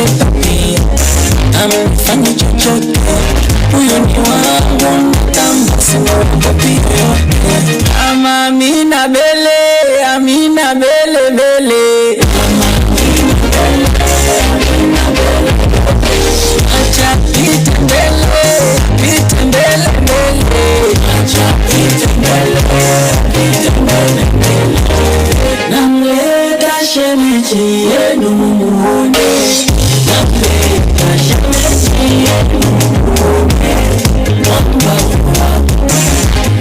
pia amefanya chochote. Huyo ni wangu natamba sina pia. Amina bele, amina bele bele. Acha pita mbele, pita mbele mbele. Acha pita mbele, pita mbele mbele. Namleta shemeji yenu muone. Namleta shemeji yenu muone. Mwamba wako,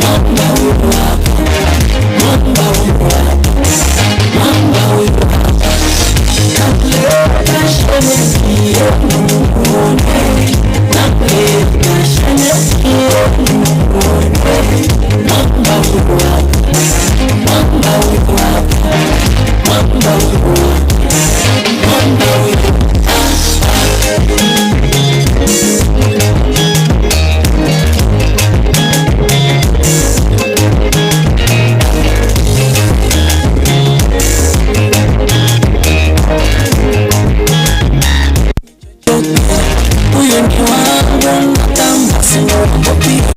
mwamba wako, mwamba wako, mwamba wako. Namleta shemeji yenu muone. Namleta shemeji yenu muone. Mwamba wako, mwamba wako, mwamba wako, mwamba wako. Huyo ni wangu natamba sina pia.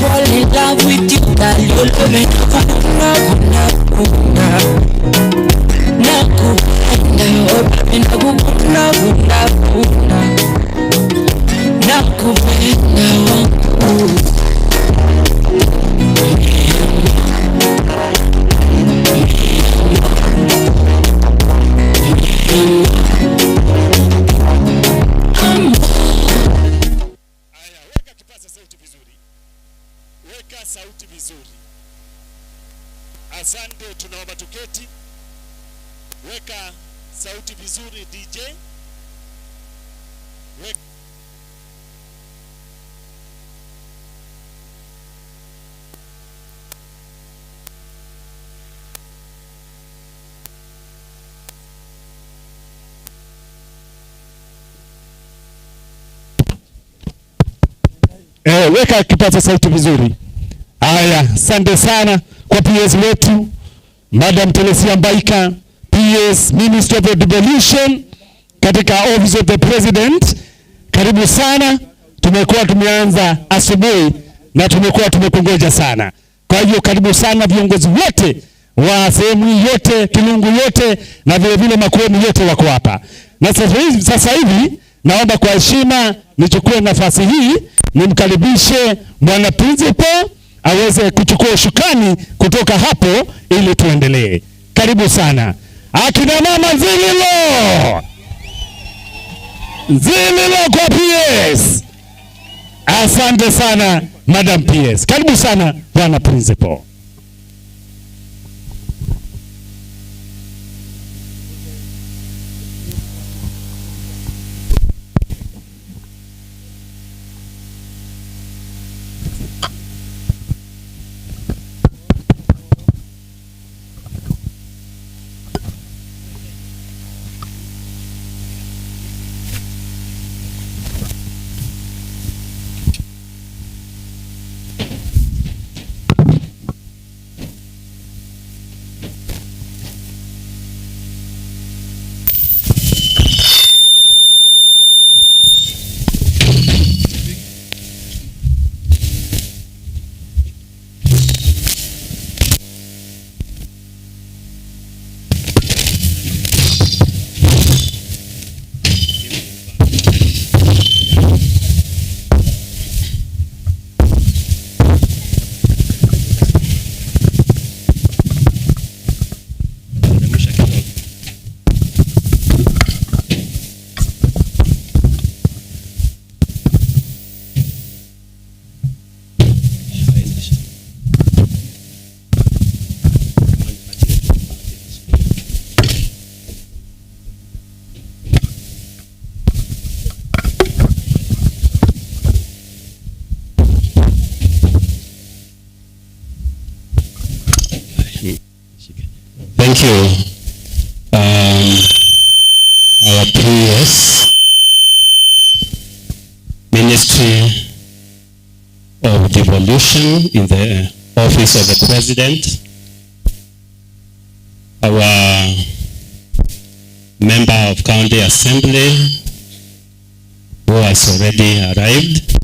Fall in love with you, that you love me. Sauti vizuri. Asante, tunaomba tuketi. Weka sauti vizuri DJ. Weka. Weka kipaza sauti vizuri. Haya, asante sana kwa PS wetu Madam Telesia Mbaika, PS Minister of Devolution katika Office of the President. Karibu sana. Tumekuwa tumeanza asubuhi na tumekuwa tumekongoja sana. Kwa hiyo karibu sana viongozi wote wa sehemu yote, Kilungu yote na vile vile Makueni yote wako hapa. Na sasa hivi naomba kwa heshima nichukue nafasi hii nimkaribishe Bwana Principal aweze kuchukua ushukani kutoka hapo ili tuendelee. Karibu sana. Akina mama Zililo. Zililo kwa PS. Asante sana Madam PS. Karibu sana Bwana Principal. Thank you. Our PS Ministry of Devolution in the Office of the President, our Member of County Assembly who has already arrived,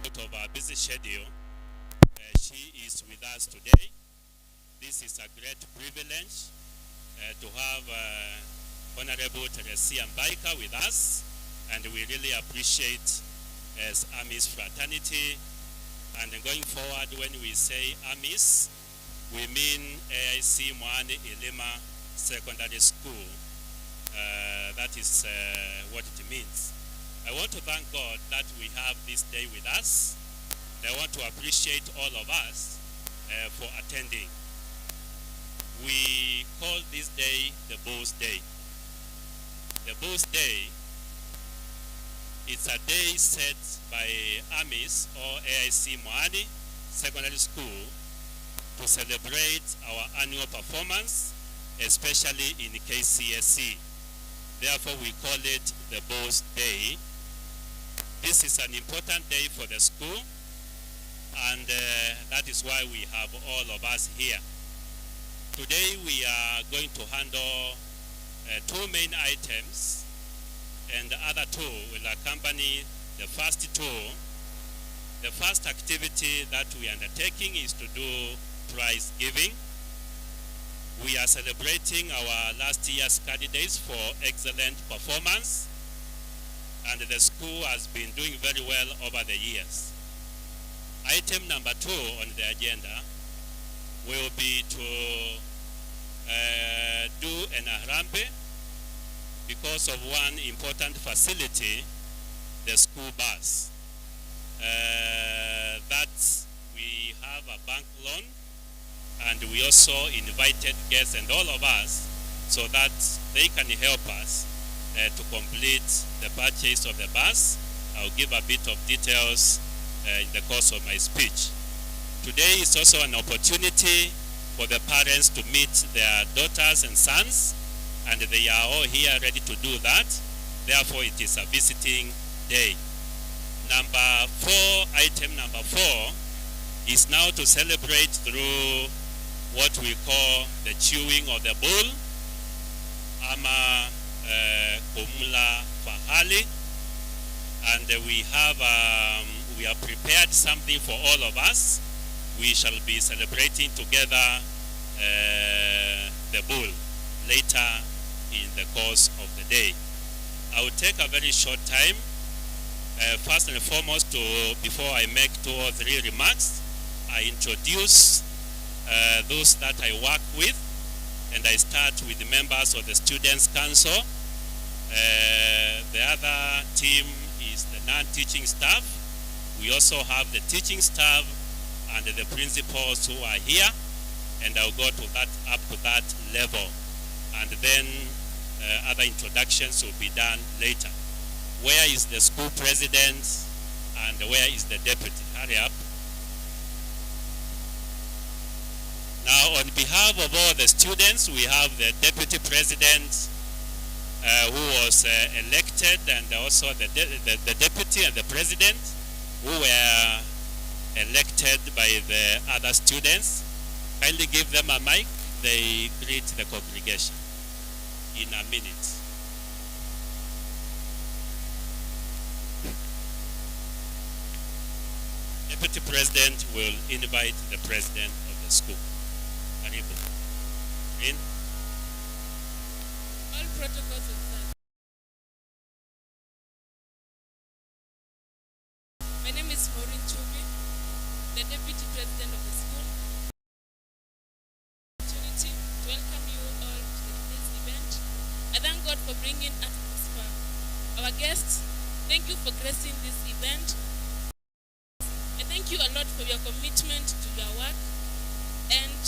out of our busy schedule, she is with us today. This is a great privilege to have Honorable Teresia Mbaika with us, and we really appreciate as AMIS fraternity. And going forward, when we say AMIS, we mean AIC Mwaani Ilima Secondary School. That is what it means. I want to thank God that we have this day with us. I want to appreciate all of us for attending. We call this day the Boss Day. The Boss Day, it's a day set by AMIS or AIC Mwaani Secondary School to celebrate our annual performance, especially in KCSE. Therefore, we call it the Boss Day. This is an important day for the school, and that is why we have all of us here. Today we are going to handle two main items, and the other two will accompany the first two. The first activity that we are undertaking is to do prize giving. We are celebrating our last year's candidates for excellent performance, and the school has been doing very well over the years. Item number 2 on the agenda will be to do an Harambee because of one important facility, the school bus. That we have a bank loan, and we also invited guests and all of us so that they can help us to complete the purchase of the bus. I'll give a bit of details in the course of my speech. Today is also an opportunity for the parents to meet their daughters and sons, and they are all here ready to do that. Therefore, it is a visiting day. Item number 4 is now to celebrate through what we call the chewing of the bull, ama kumla fahali, and we have prepared something for all of us. We shall be celebrating together the bull later in the course of the day. I will take a very short time. First and foremost, before I make 2 or 3 remarks, I introduce those that I work with, and I start with the members of the Students' Council. The other team is the non-teaching staff. We also have the teaching staff and the principals who are here, and I'll go to that, up to that level, and then other introductions will be done later. Where is the school president and where is the deputy? Hurry up. Now, on behalf of all the students, we have the deputy president who was elected, and also the deputy and the president who were elected by the other students. Kindly give them a mic. They greet the congregation in a minute. Deputy president will invite the president of the school. Karibu. In. All protocols observed. My name is Maureen Chumi, the deputy president of the school. Opportunity to welcome you all to today's event. I thank God for bringing us this far. Our guests, thank you for gracing this event. I thank you a lot for your commitment to your work, and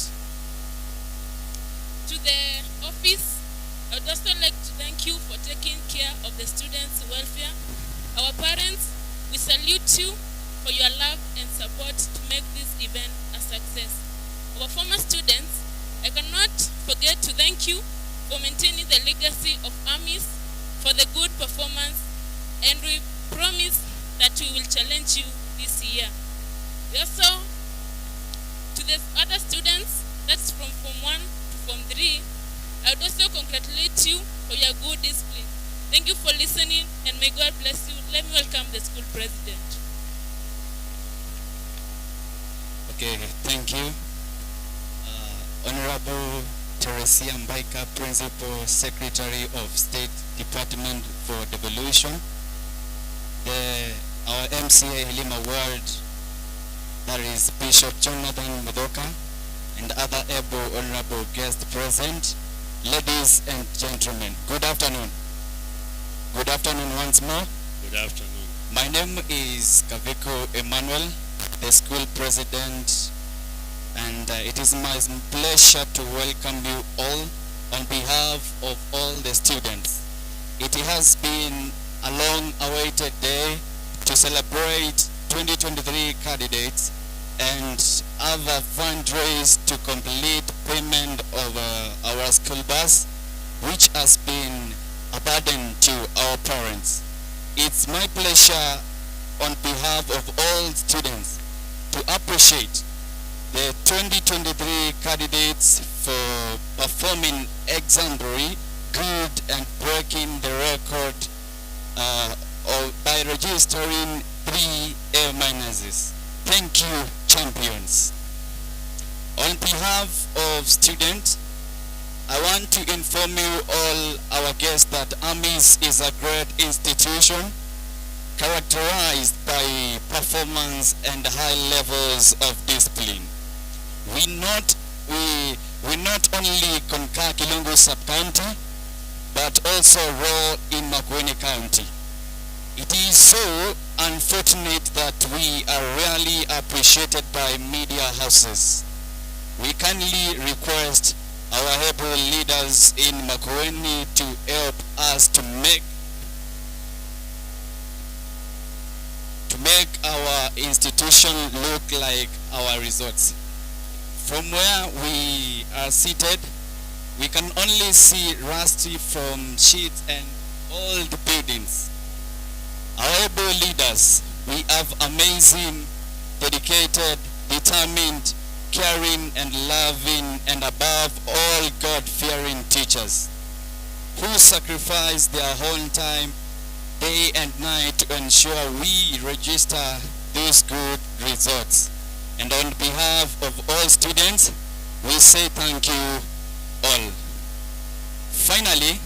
to the office, I would also like to thank you for taking care of the students' welfare. Our parents, we salute you for your love and support to make this event a success. Our former students, I cannot forget to thank you for maintaining the legacy of AMIS, for the good performance, and we promise that we will challenge you this year. We also, to the other students, that's from Form 1 to Form 3, I would also congratulate you for your good discipline. Thank you for listening, and may God bless you. Let me welcome the school president. Okay, thank you. Honorable Teresia Mbaika, Principal Secretary of State Department for Devolution, our MCA Ilima Ward, that is Bishop Jonathan Mudoka, and other able honorable guests present, ladies and gentlemen, good afternoon. Good afternoon once more. Good afternoon. My name is Kaviko Emmanuel, the school president, and it is my pleasure to welcome you all on behalf of all the students. It has been a long-awaited day to celebrate 2023 candidates and other fundraise to complete payment of our school bus, which has been a burden to our parents. It's my pleasure on behalf of all students to appreciate the 2023 candidates for performing exemplary, good, and breaking the record by registering 3 A-minuses. Thank you, champions. On behalf of students, I want to inform you all our guests that AMIS is a great institution characterized by performance and high levels of discipline. We not only conquer Kilungu sub-county, but also rule in Makueni County. It is so unfortunate that we are rarely appreciated by media houses. We kindly request our able leaders in Makueni to help us to make our institution look like our resorts. From where we are seated, we can only see rusty from sheets and old buildings. Our able leaders, we have amazing, dedicated, determined, caring and loving, and above all God-fearing teachers who sacrifice their own time day and night to ensure we register those good results. And on behalf of all students, we say thank you all. Finally,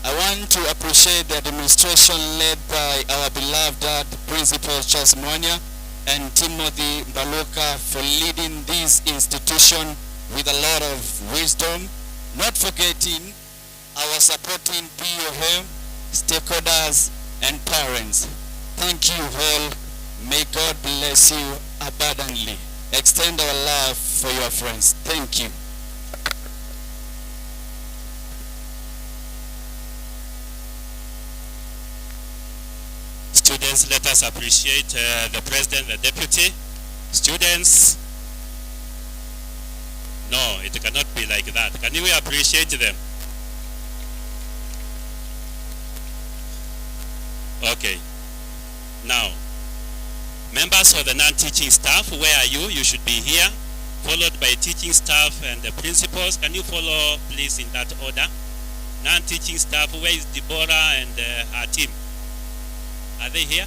I want to appreciate the administration led by our beloved dad, Principal Charles Mwaani and Timothy Baluka, for leading this institution with a lot of wisdom, not forgetting our supporting POM, stakeholders, and parents. Thank you all. May God bless you abundantly. Extend our love for your friends. Thank you. Students, let us appreciate the president, the deputy. Students, no, it cannot be like that. Can we appreciate them? Okay. Now, members of the non-teaching staff, where are you? You should be here, followed by teaching staff and the principals. Can you follow, please, in that order? Non-teaching staff, where is Deborah and her team? Are they here?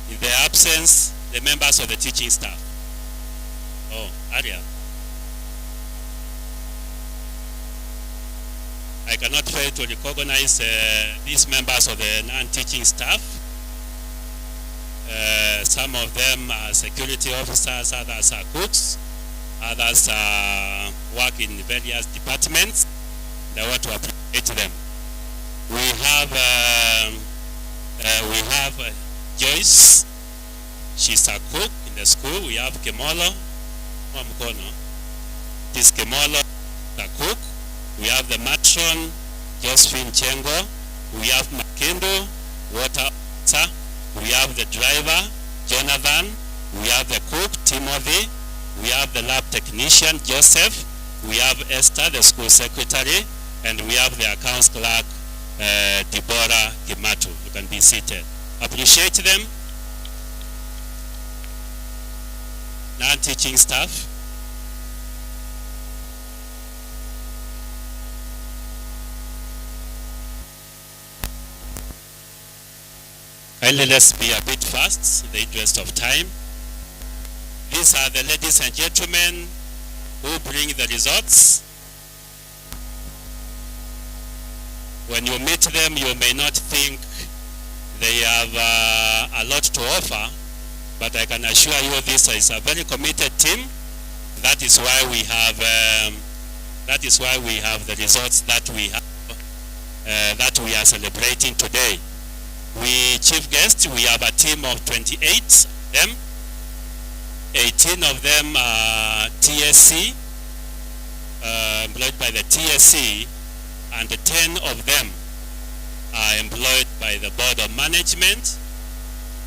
In their absence, the members of the teaching staff. Oh, Aria. I cannot fail to recognize these members of the non-teaching staff. Some of them are security officers, others are cooks, others work in various departments. I want to appreciate them. We have Joyce. She's a cook in the school. We have Kemolo. This Kemolo, a cook. We have the matron, Josephine Chengo. We have Makindo, water officer. We have the driver, Jonathan. We have the cook, Timothy. We have the lab technician, Joseph. We have Esther, the school secretary. And we have the accounts clerk, Deborah Kimatu. You can be seated. Appreciate them. Non-teaching staff. Kindly let's be a bit fast in the interest of time. These are the ladies and gentlemen who bring the results. When you meet them, you may not think they have a lot to offer, but I can assure you this is a very committed team. That is why we have the results that we have, that we are celebrating today. We chief guests, we have a team of 28 of them. 18 of them are TSC, employed by the TSC, and 10 of them are employed by the Board of Management.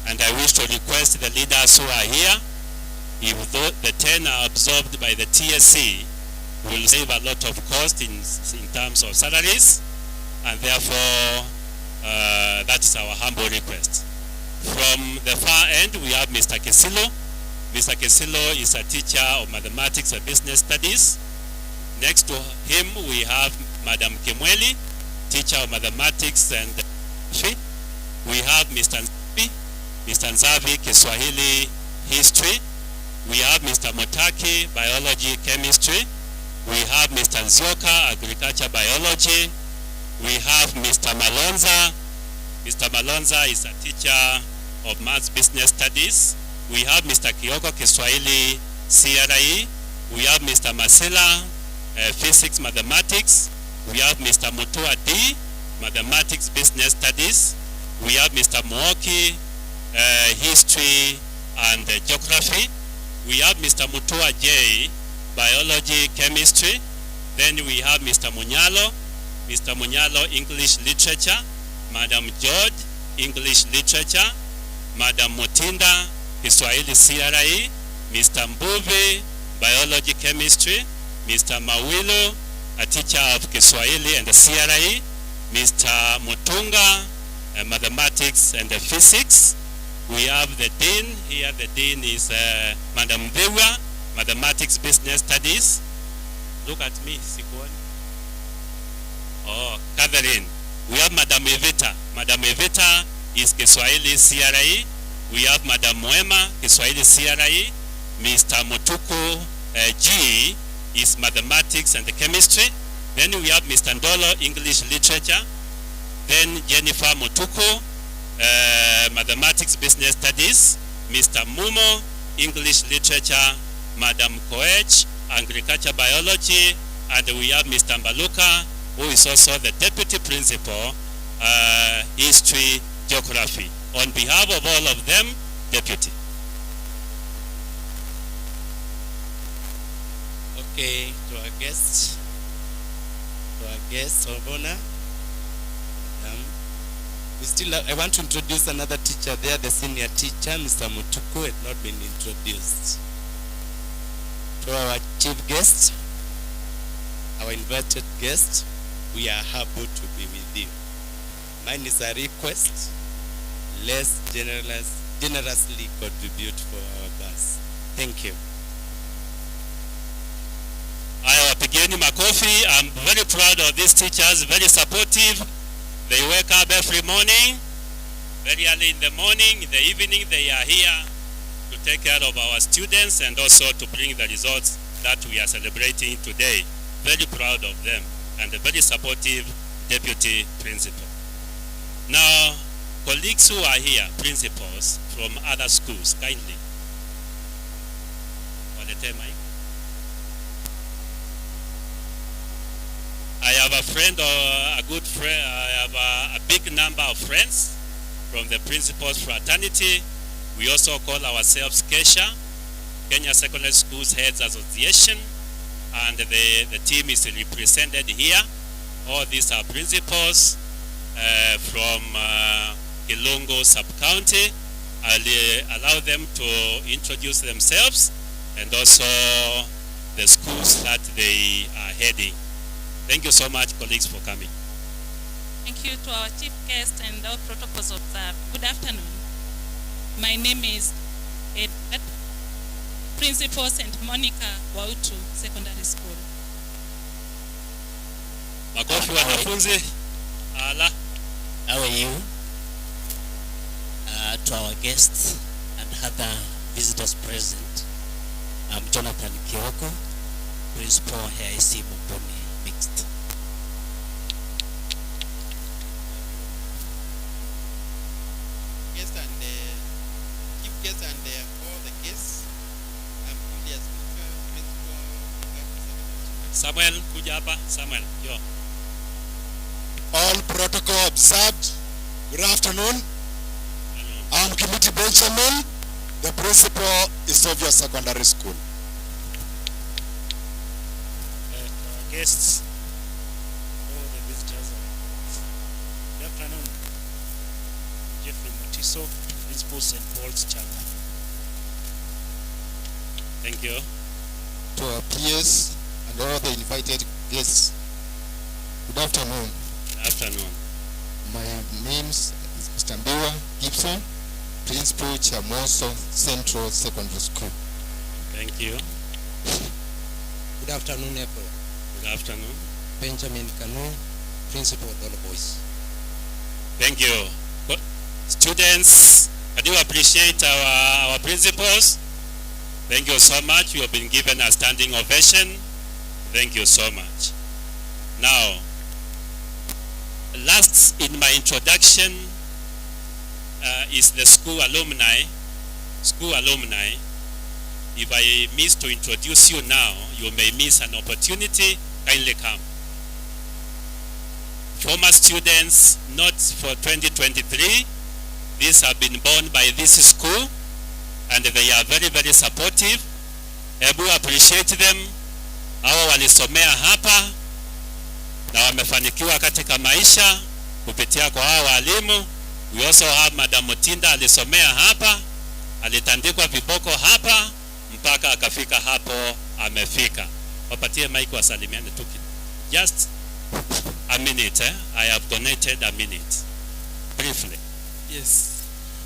And I wish to request the leaders who are here, if the 10 are absorbed by the TSC, will save a lot of cost in terms of salaries, and therefore that is our humble request. From the far end, we have Mr. Kesilo. Mr. Kesilo is a teacher of mathematics and business studies. Next to him, we have Madam Kimweli, teacher of mathematics and history. We have Mr. Nzavi, Kiswahili history. We have Mr. Motaki, biology, chemistry. We have Mr. Nzioka, agriculture, biology. We have Mr. Malonza. Mr. Malonza is a teacher of maths business studies. We have Mr. Kioko, Kiswahili, CRE. We have Mr. Masila, physics, mathematics. We have Mr. Mutua D, mathematics, business studies. We have Mr. Muoki, history and geography. We have Mr. Mutua J, biology, chemistry. Then we have Mr. Munyalo. Mr. Munyalo, English literature. Madam George, English literature. Madam Mutinda, Kiswahili CRE. Mr. Mbuvi, biology, chemistry. Mr. Mawilo, a teacher of Kiswahili and the CRE. Mr. Mutunga, mathematics and physics. We have the dean here. The dean is Madam Vewa, mathematics, business studies. Look at me, Sikuan. Oh, Catherine. We have Madam Evita. Madam Evita is Kiswahili CRE. We have Madam Mwema, Kiswahili CRE. Mr. Mutuku G is mathematics and chemistry. Then we have Mr. Ndolo, English literature. Then Jennifer Mutuku, mathematics, business studies. Mr. Mumo, English literature. Madam Koech, agriculture, biology. And we have Mr. Mbaluka, who is also the deputy principal, history, geography. On behalf of all of them, deputy. Okay, to our guests of honor. I want to introduce another teacher there, the senior teacher, Mr. Mutuku, had not been introduced. To our chief guest, our invited guest, we are happy to be with you. Mine is a request. Let's generously contribute for our bus. Thank you. Haya, wapigeni makofi. I'm very proud of these teachers, very supportive. They wake up every morning, very early in the morning, in the evening, they are here to take care of our students and also to bring the results that we are celebrating today. Very proud of them and a very supportive deputy principal. Now, colleagues who are here, principals from other schools, kindly. I have a friend or a good friend, I have a big number of friends from the principals fraternity. We also call ourselves KESHA, Kenya Secondary Schools Heads Association, and the team is represented here. All these are principals from Kilungu sub-county. I'll allow them to introduce themselves and also the schools that they are heading. Thank you so much, colleagues, for coming. Thank you to our chief guest and all protocols observed. Good afternoon. My name is Edward, Principal St. Monica Wautu Secondary School. Makofi wanafunzi. Ala. How are you? To our guests and other visitors present, I'm Jonathan Kioko, Principal AIC Mwaani Mixed. Guests and chief guests and all the guests. I'm Julius Kuka, Principal. Samuel, kuja hapa. Samuel, yo. All protocol observed. Good afternoon. I'm Committee Benjamin, the principal Isovia Secondary School. Guests, all the visitors. Good afternoon. Jeffrey Matiso, Principal St. Paul's Chapel. Thank you. To our peers and all the invited guests, good afternoon. Good afternoon. My name is Mr. Mbiwa Gibson, Principal Chamoso Central Secondary School. Thank you. Good afternoon, everyone. Good afternoon. Benjamin Kanu, Principal Dollar Boys. Thank you. Students, I do appreciate our principals. Thank you so much. You have been given a standing ovation. Thank you so much. Now, last in my introduction is the school alumni. School alumni. If I miss to introduce you now, you may miss an opportunity. Kindly come. Former students, not for 2023. These have been born by this school, and they are very, very supportive. Ebu appreciate them. Hawa walisomea hapa na wamefanikiwa katika maisha kupitia kwa hawa walimu. We also have Madam Mutinda alisomea hapa, alitandikwa viboko hapa mpaka akafika hapo amefika. Wapatie mic wasalimiane tu. Just a minute, I have donated a minute. Briefly. Yes.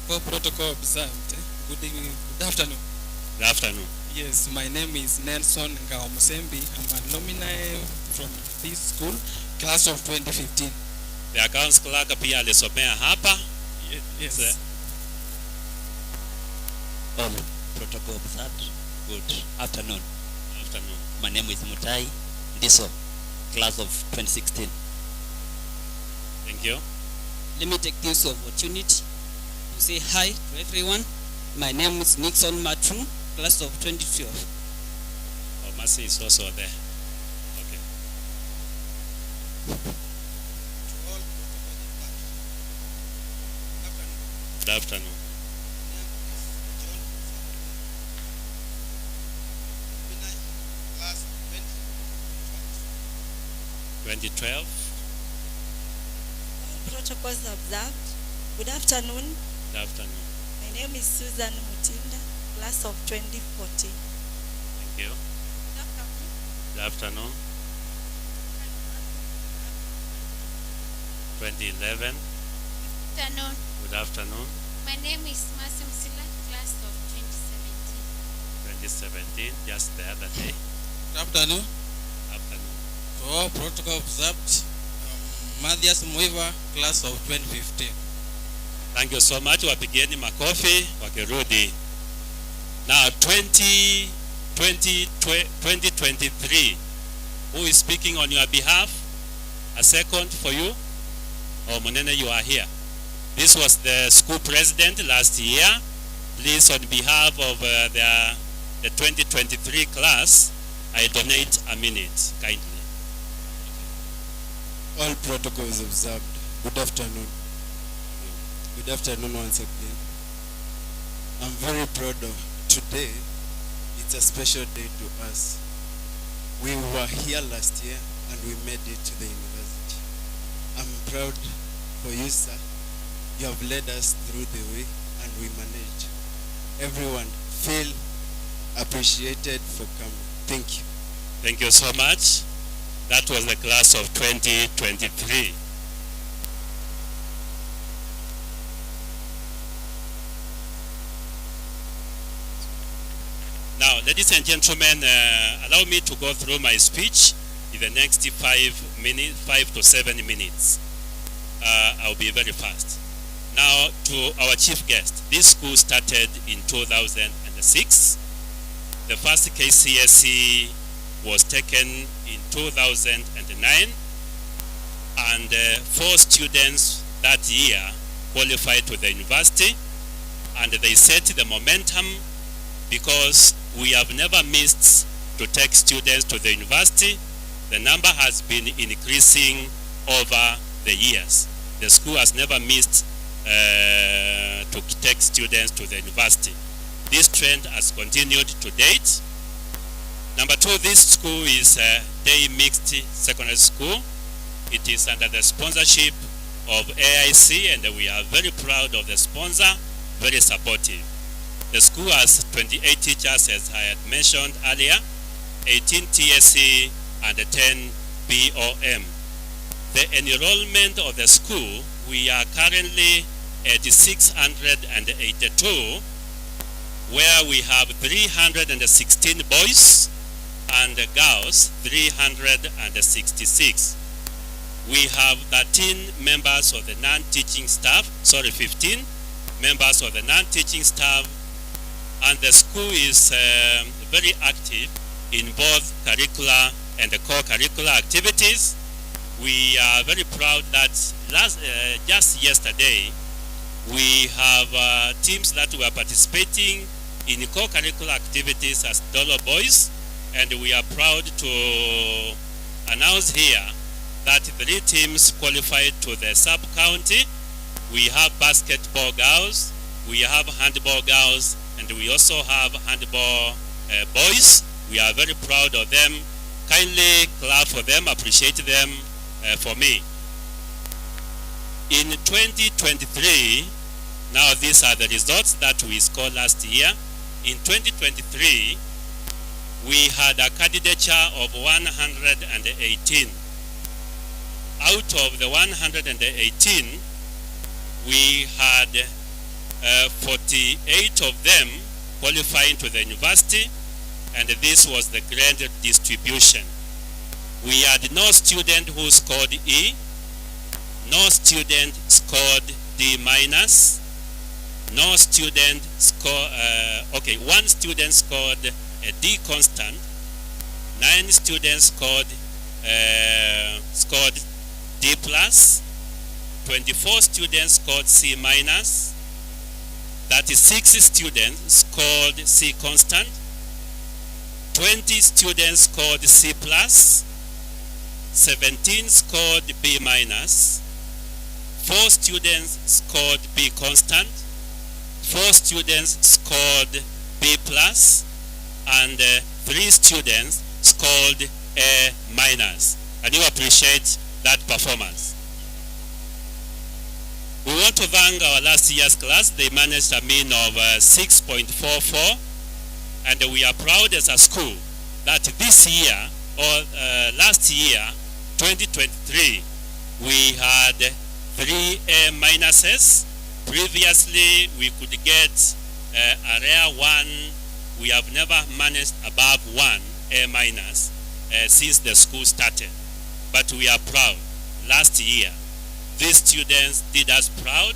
For protocol observed. Good evening. Good afternoon. Good afternoon. Yes, my name is Nelson Ngaomusembi. I'm an alumni from this school, class of 2015. The accounts clerk pia alisomea hapa. Yes. All protocol observed. Good afternoon. Good afternoon. My name is Mutai Ndiso, class of 2016. Thank you. Let me take this opportunity to say hi to everyone. My name is Nixon Matru, class of 2012. Oh, Mercy is also there. Okay. Good afternoon. 2012. Protocols observed. Good afternoon. Good afternoon. My name is Susan Mutinda, class of 2014. Thank you. Good afternoon. 2011. Good afternoon. Good afternoon. My name is Masim Sila, class of 2017. 2017, just the other day. Good afternoon. Afternoon. To all protocol observed. Mathias Mwiva, class of 2015. Thank you so much. Wapigieni makofi wakirudi. Now 2023. Who is speaking on your behalf? A second for you. Oh, Munene, you are here. This was the school president last year. Please, on behalf of the 2023 class, I donate a minute, kindly. All protocols observed. Good afternoon. Good afternoon once again. I'm very proud of today. It's a special day to us. We were here last year and we made it to the university. I'm proud for you, sir. You have led us through the way and we managed. Everyone feel appreciated for coming. Thank you. Thank you so much. That was the class of 2023. Now, ladies and gentlemen, allow me to go through my speech in the next 5 to 7 minutes. I'll be very fast. Now, to our chief guest. This school started in 2006. The first KCSE was taken in 2009, and 4 students that year qualified to the university, and they set the momentum because we have never missed to take students to the university. The number has been increasing over the years. The school has never missed to take students to the university. This trend has continued to date. Number 2, this school is a day mixed secondary school. It is under the sponsorship of AIC, and we are very proud of the sponsor, very supportive. The school has 28 teachers, as I had mentioned earlier, 18 TSC and 10 BOM. The enrollment of the school, we are currently at 682, where we have 316 boys and girls 366. We have 13 members of the non-teaching staff, 15 members of the non-teaching staff, and the school is very active in both curricular and co-curricular activities. We are very proud that just yesterday we have teams that were participating in co-curricular activities as Dolo Boys, and we are proud to announce here that 3 teams qualified to the sub-county. We have basketball girls, we have handball girls, and we also have handball boys. We are very proud of them. Kindly clap for them, appreciate them for me. In 2023, now these are the results that we scored last year. In 2023, we had a candidature of 118. Out of the 118, we had 48 of them qualifying to the university, and this was the grand distribution. We had no student who scored E, no student scored D minus, no student scored, one student scored a D constant, 9 students scored D plus, 24 students scored C minus, 36 students scored C constant, 20 students scored C plus, 17 scored B minus, 4 students scored B constant, 4 students scored B plus, and 3 students scored A minus. And you appreciate that performance. We want to thank our last year's class. They managed a mean of 6.44, and we are proud as a school that this year, or last year, 2023, we had 3 A minuses. Previously, we could get a rare 1. We have never managed above 1 A minus since the school started. But we are proud. Last year, these students did us proud,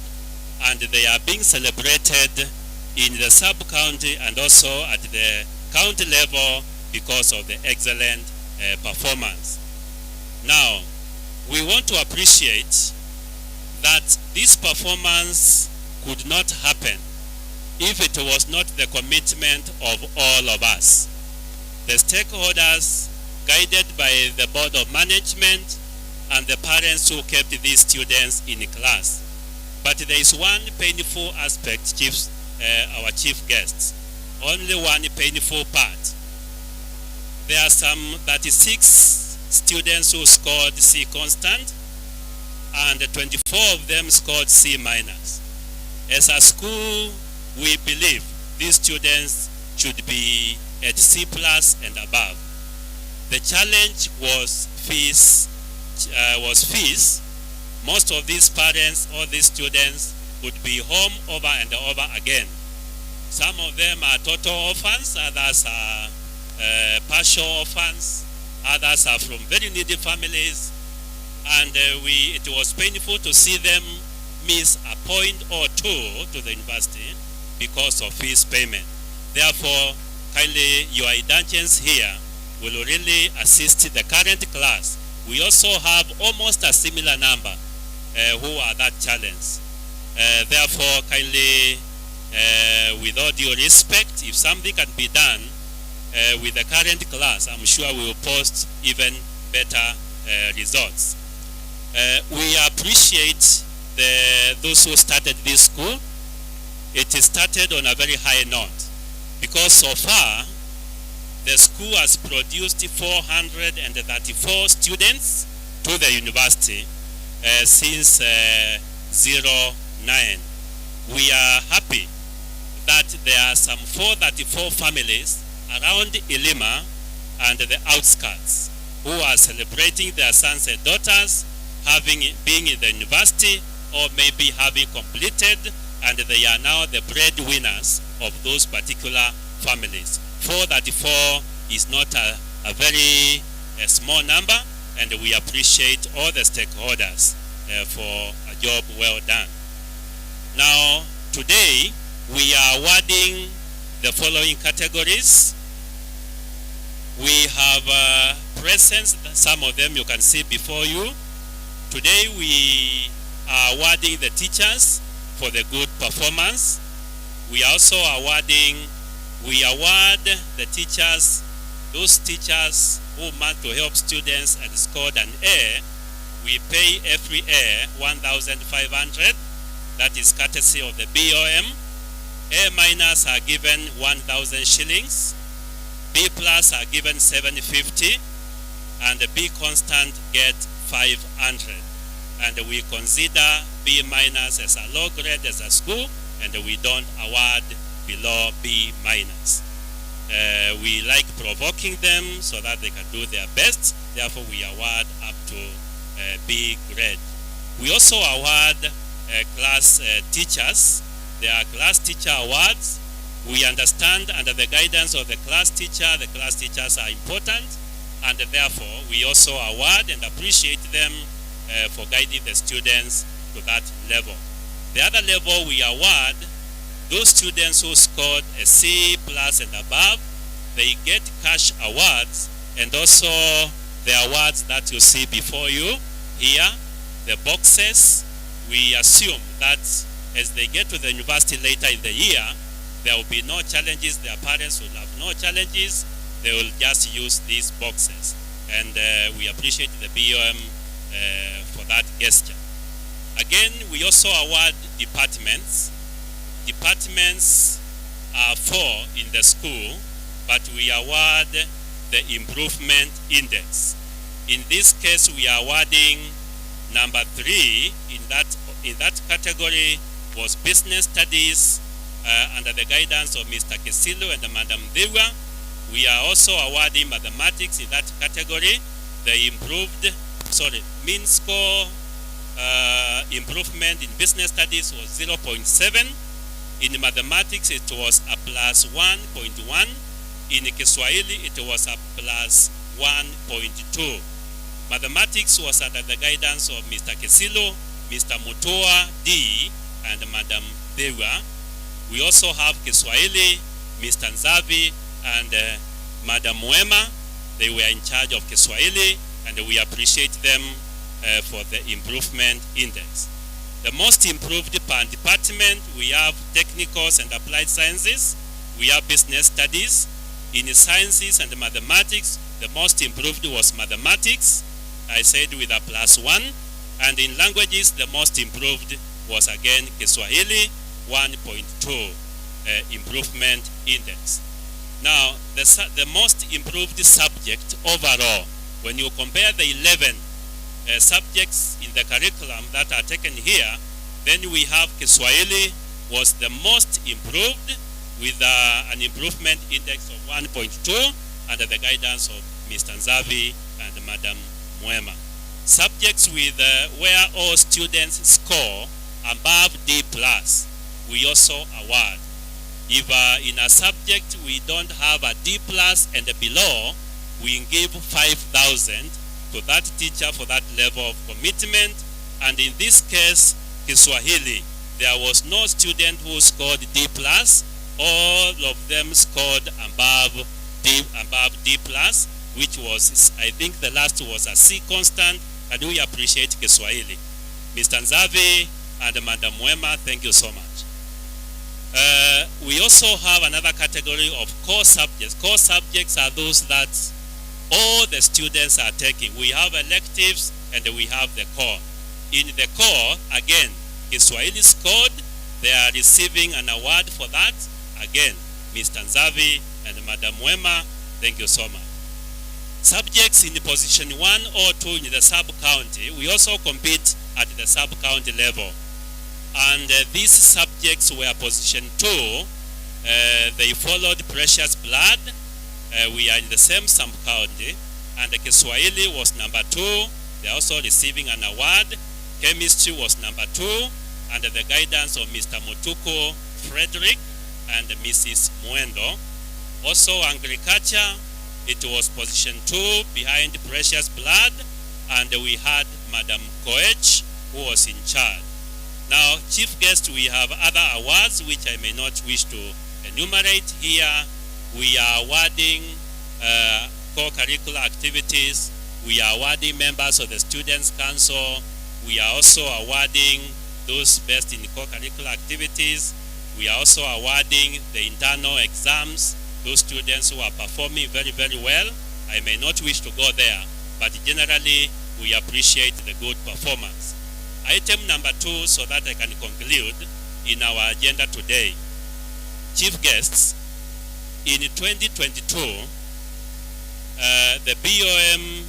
and they are being celebrated in the sub-county and also at the county level because of the excellent performance. Now, we want to appreciate that this performance could not happen if it was not the commitment of all of us. The stakeholders, guided by the Board of Management and the parents who kept these students in class. But there is one painful aspect, our chief guests. Only one painful part. There are some 36 students who scored C constant, and 24 of them scored C minus. As a school, we believe these students should be at C plus and above. The challenge was fees. Most of these parents or these students would be home over and over again. Some of them are total orphans, others are partial orphans, others are from very needy families, and it was painful to see them miss a point or two to the university because of fees payment. Therefore, kindly your indulgence here will really assist the current class. We also have almost a similar number who are that challenge. Therefore, kindly, with all due respect, if something can be done with the current class, I'm sure we will post even better results. We appreciate those who started this school. It started on a very high note because so far the school has produced 434 students to the university since 09. We are happy that there are some 434 families around Ilima and the outskirts who are celebrating their sons and daughters being in the university or maybe having completed, and they are now the breadwinners of those particular families. 434 is not a very small number, and we appreciate all the stakeholders for a job well done. Now, today we are awarding the following categories. We have presents, some of them you can see before you. Today we are awarding the teachers for the good performance. We are also award the teachers, those teachers who managed to help students and scored an A. We pay every A 1,500. That is courtesy of the BOM. A minus are given 1,000 shillings. B plus are given 750, and the B constant get 500. And we consider B minus as a low grade as a school, and we don't award below B minus. We like provoking them so that they can do their best. Therefore, we award up to B grade. We also award class teachers. There are class teacher awards. We understand under the guidance of the class teachers are important, and therefore we also award and appreciate them for guiding the students to that level. The other level we award those students who scored a C plus and above. They get cash awards, and also the awards that you see before you here, the boxes. We assume that as they get to the university later in the year, there will be no challenges. Their parents will have no challenges. They will just use these boxes. And we appreciate the BOM for that gesture. Again, we also award departments. Departments are 4 in the school, but we award the improvement index. In this case, we are awarding number 3 in that category was business studies under the guidance of Mr. Kesilo and Madam Dewa. We are also awarding mathematics in that category. The mean score improvement in business studies was 0.7. In mathematics, it was a plus 1.1. In Kiswahili, it was a plus 1.2. Mathematics was under the guidance of Mr. Kesilo, Mr. Mutoa D, and Madam Dewa. We also have Kiswahili, Mr. Nzavi, and Madam Mwema. They were in charge of Kiswahili, and we appreciate them for the improvement index. The most improved per department, we have technicals and applied sciences. We have business studies. In sciences and mathematics, the most improved was mathematics. I said with a plus 1. And in languages, the most improved was again Kiswahili, 1.2 improvement index. Now, the most improved subject overall, when you compare the 11 subjects in the curriculum that are taken here, then we have Kiswahili was the most improved with an improvement index of 1.2 under the guidance of Mr. Nzavi and Madam Mwema. Subjects with where all students score above D+, we also award. If in a subject we don't have a D+ and below, we give 5,000 to that teacher for that level of commitment. And in this case, Kiswahili, there was no student who scored D+, all of them scored above D plus, which was, I think the last was a C constant. And we appreciate Kiswahili. Mr. Nzavi and Madam Mwema, thank you so much. We also have another category of core subjects. Core subjects are those that all the students are taking. We have electives and we have the core. In the core, again, Kiswahili scored. They are receiving an award for that. Again, Mr. Nzavi and Madam Mwema, thank you so much. Subjects in position 1 or 2 in the sub-county, we also compete at the sub-county level. And these subjects were position 2. They followed precious blood. We are in the same sub-county. And the Kiswahili was number 2. They are also receiving an award. Chemistry was number 2. Under the guidance of Mr. Mutuko Frederick and Mrs. Mwendo. Also agriculture, it was position 2 behind precious blood, and we had Madam Koech who was in charge. Now, chief guest, we have other awards which I may not wish to enumerate here. We are awarding co-curricular activities. We are awarding members of the Students' Council. We are also awarding those best in co-curricular activities. We are also awarding the internal exams, those students who are performing very, very well. I may not wish to go there, but generally we appreciate the good performance. Item number 2, so that I can conclude in our agenda today. Chief guests, in 2022, the BOM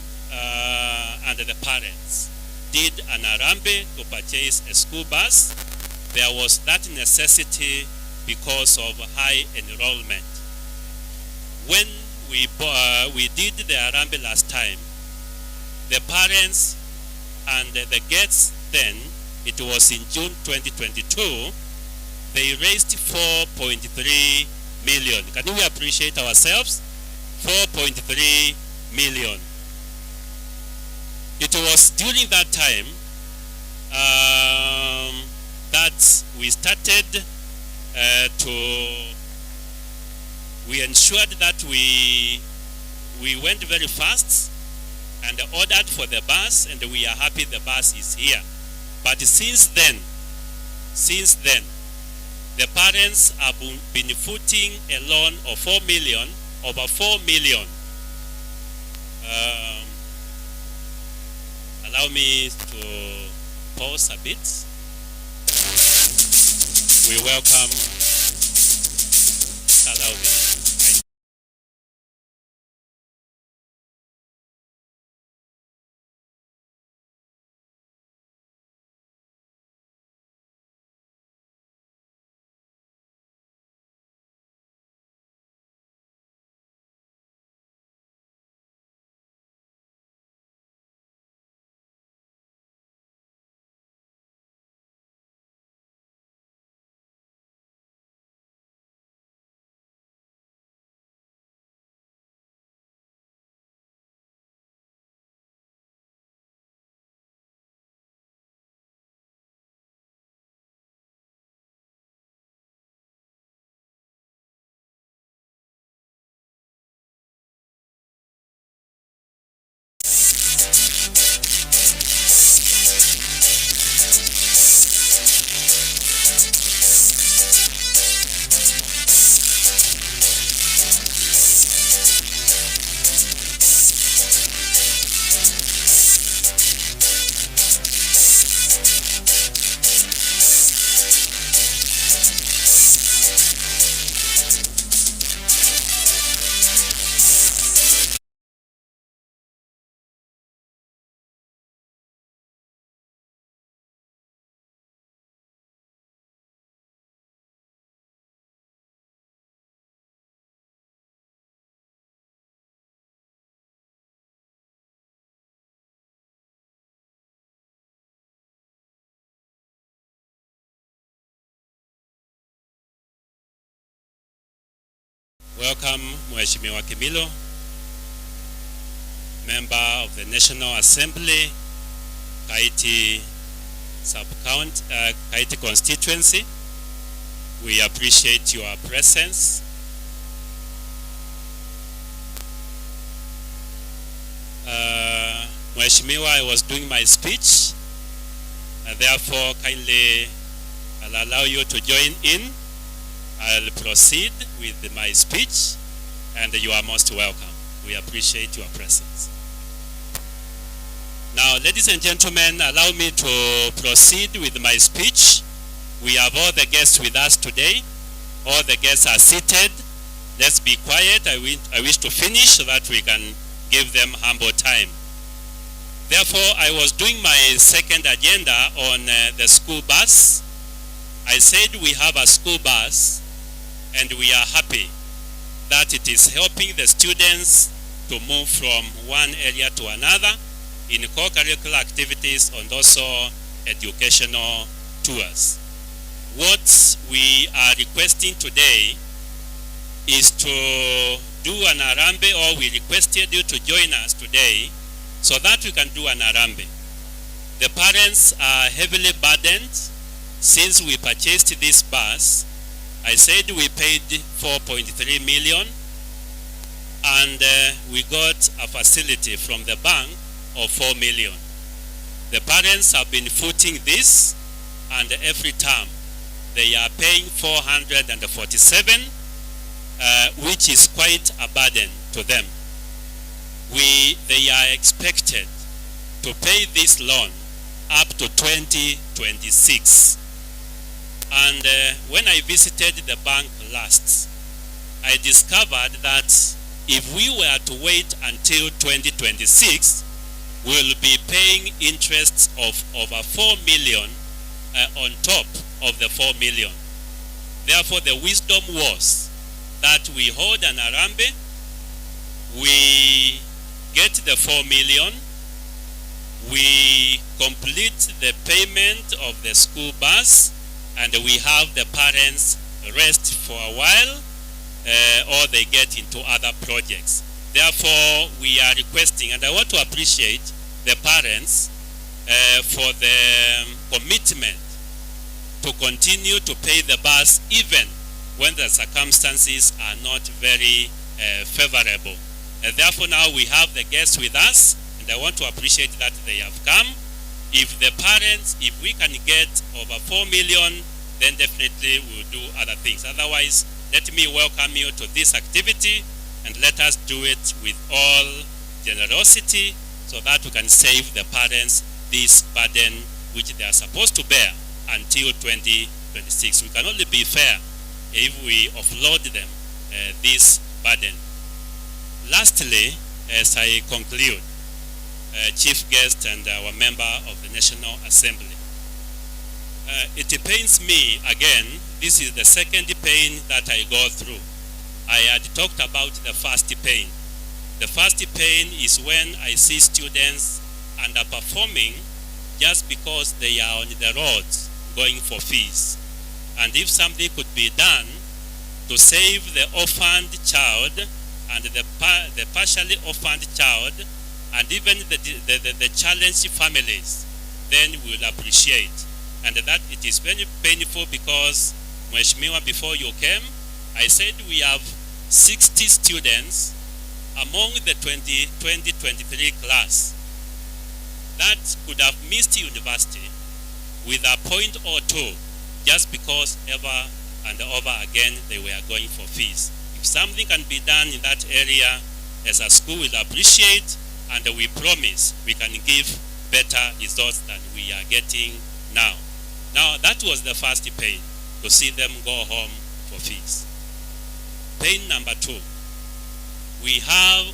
and the parents did an Harambee to purchase a school bus. There was that necessity because of high enrollment. When we did the Harambee last time, the parents and the guests then, it was in June 2022, they raised 4.3 million. Can we appreciate ourselves? 4.3 million. It was during that time that we started we ensured that we went very fast and ordered for the bus, and we are happy the bus is here. But since then, the parents have been footing a loan of 4 million, over 4 million. Allow me to pause a bit. We welcome Salawi. Welcome, Mheshimiwa Kimilo, member of the National Assembly, Kaiti Kaiti constituency. We appreciate your presence. Mheshimiwa, I was doing my speech, and therefore kindly I'll allow you to join in. I'll proceed with my speech, and you are most welcome. We appreciate your presence. Now, ladies and gentlemen, allow me to proceed with my speech. We have all the guests with us today. All the guests are seated. Let's be quiet. I wish to finish so that we can give them humble time. Therefore, I was doing my second agenda on the school bus. I said we have a school bus, and we are happy that it is helping the students to move from one area to another in co-curricular activities and also educational tours. What we are requesting today is to do an Harambee, or we requested you to join us today so that we can do an Harambee. The parents are heavily burdened since we purchased this bus. I said we paid 4.3 million, and we got a facility from the bank of 4 million. The parents have been footing this, and every term they are paying 447, which is quite a burden to them. They are expected to pay this loan up to 2026. And when I visited the bank last, I discovered that if we were to wait until 2026, we'll be paying interest of over 4 million on top of the 4 million. Therefore, the wisdom was that we hold an Harambee, we get the 4 million, we complete the payment of the school bus, and we have the parents rest for a while, or they get into other projects. Therefore, we are requesting, and I want to appreciate the parents for the commitment to continue to pay the bus even when the circumstances are not very favorable. Therefore, now we have the guests with us, and I want to appreciate that they have come. If the parents, if we can get over 4 million, then definitely we'll do other things. Otherwise, let me welcome you to this activity, and let us do it with all generosity so that we can save the parents this burden which they are supposed to bear until 2026. We can only be fair if we offload them this burden. Lastly, as I conclude, Chief Guest and our member of the National Assembly, it pains me again. This is the second pain that I go through. I had talked about the first pain. The first pain is when I see students underperforming just because they are on the roads going for fees. And if something could be done to save the orphaned child and the partially orphaned child and even the challenged families, then we will appreciate. And that it is very painful because, Mheshimiwa, before you came, I said we have 60 students among the 2023 class that could have missed university with a point or two just because ever and over again they were going for fees. If something can be done in that area, as a school will appreciate, and we promise we can give better results than we are getting now. Now, that was the first pain, to see them go home for fees. Pain number two, we have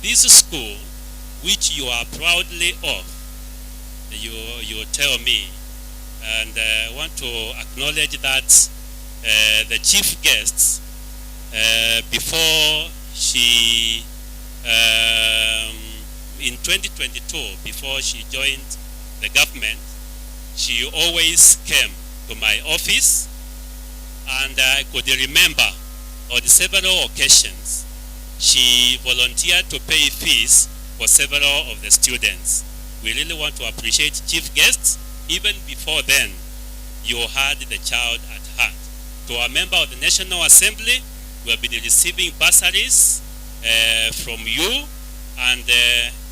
this school, which you are proudly of. You tell me, and I want to acknowledge that the chief guest, before she, in 2022, before she joined the government, she always came to my office, and I could remember on several occasions she volunteered to pay fees for several of the students. We really want to appreciate chief guests. Even before then, you had the child at heart To our member of the National Assembly, we have been receiving bursaries from you, and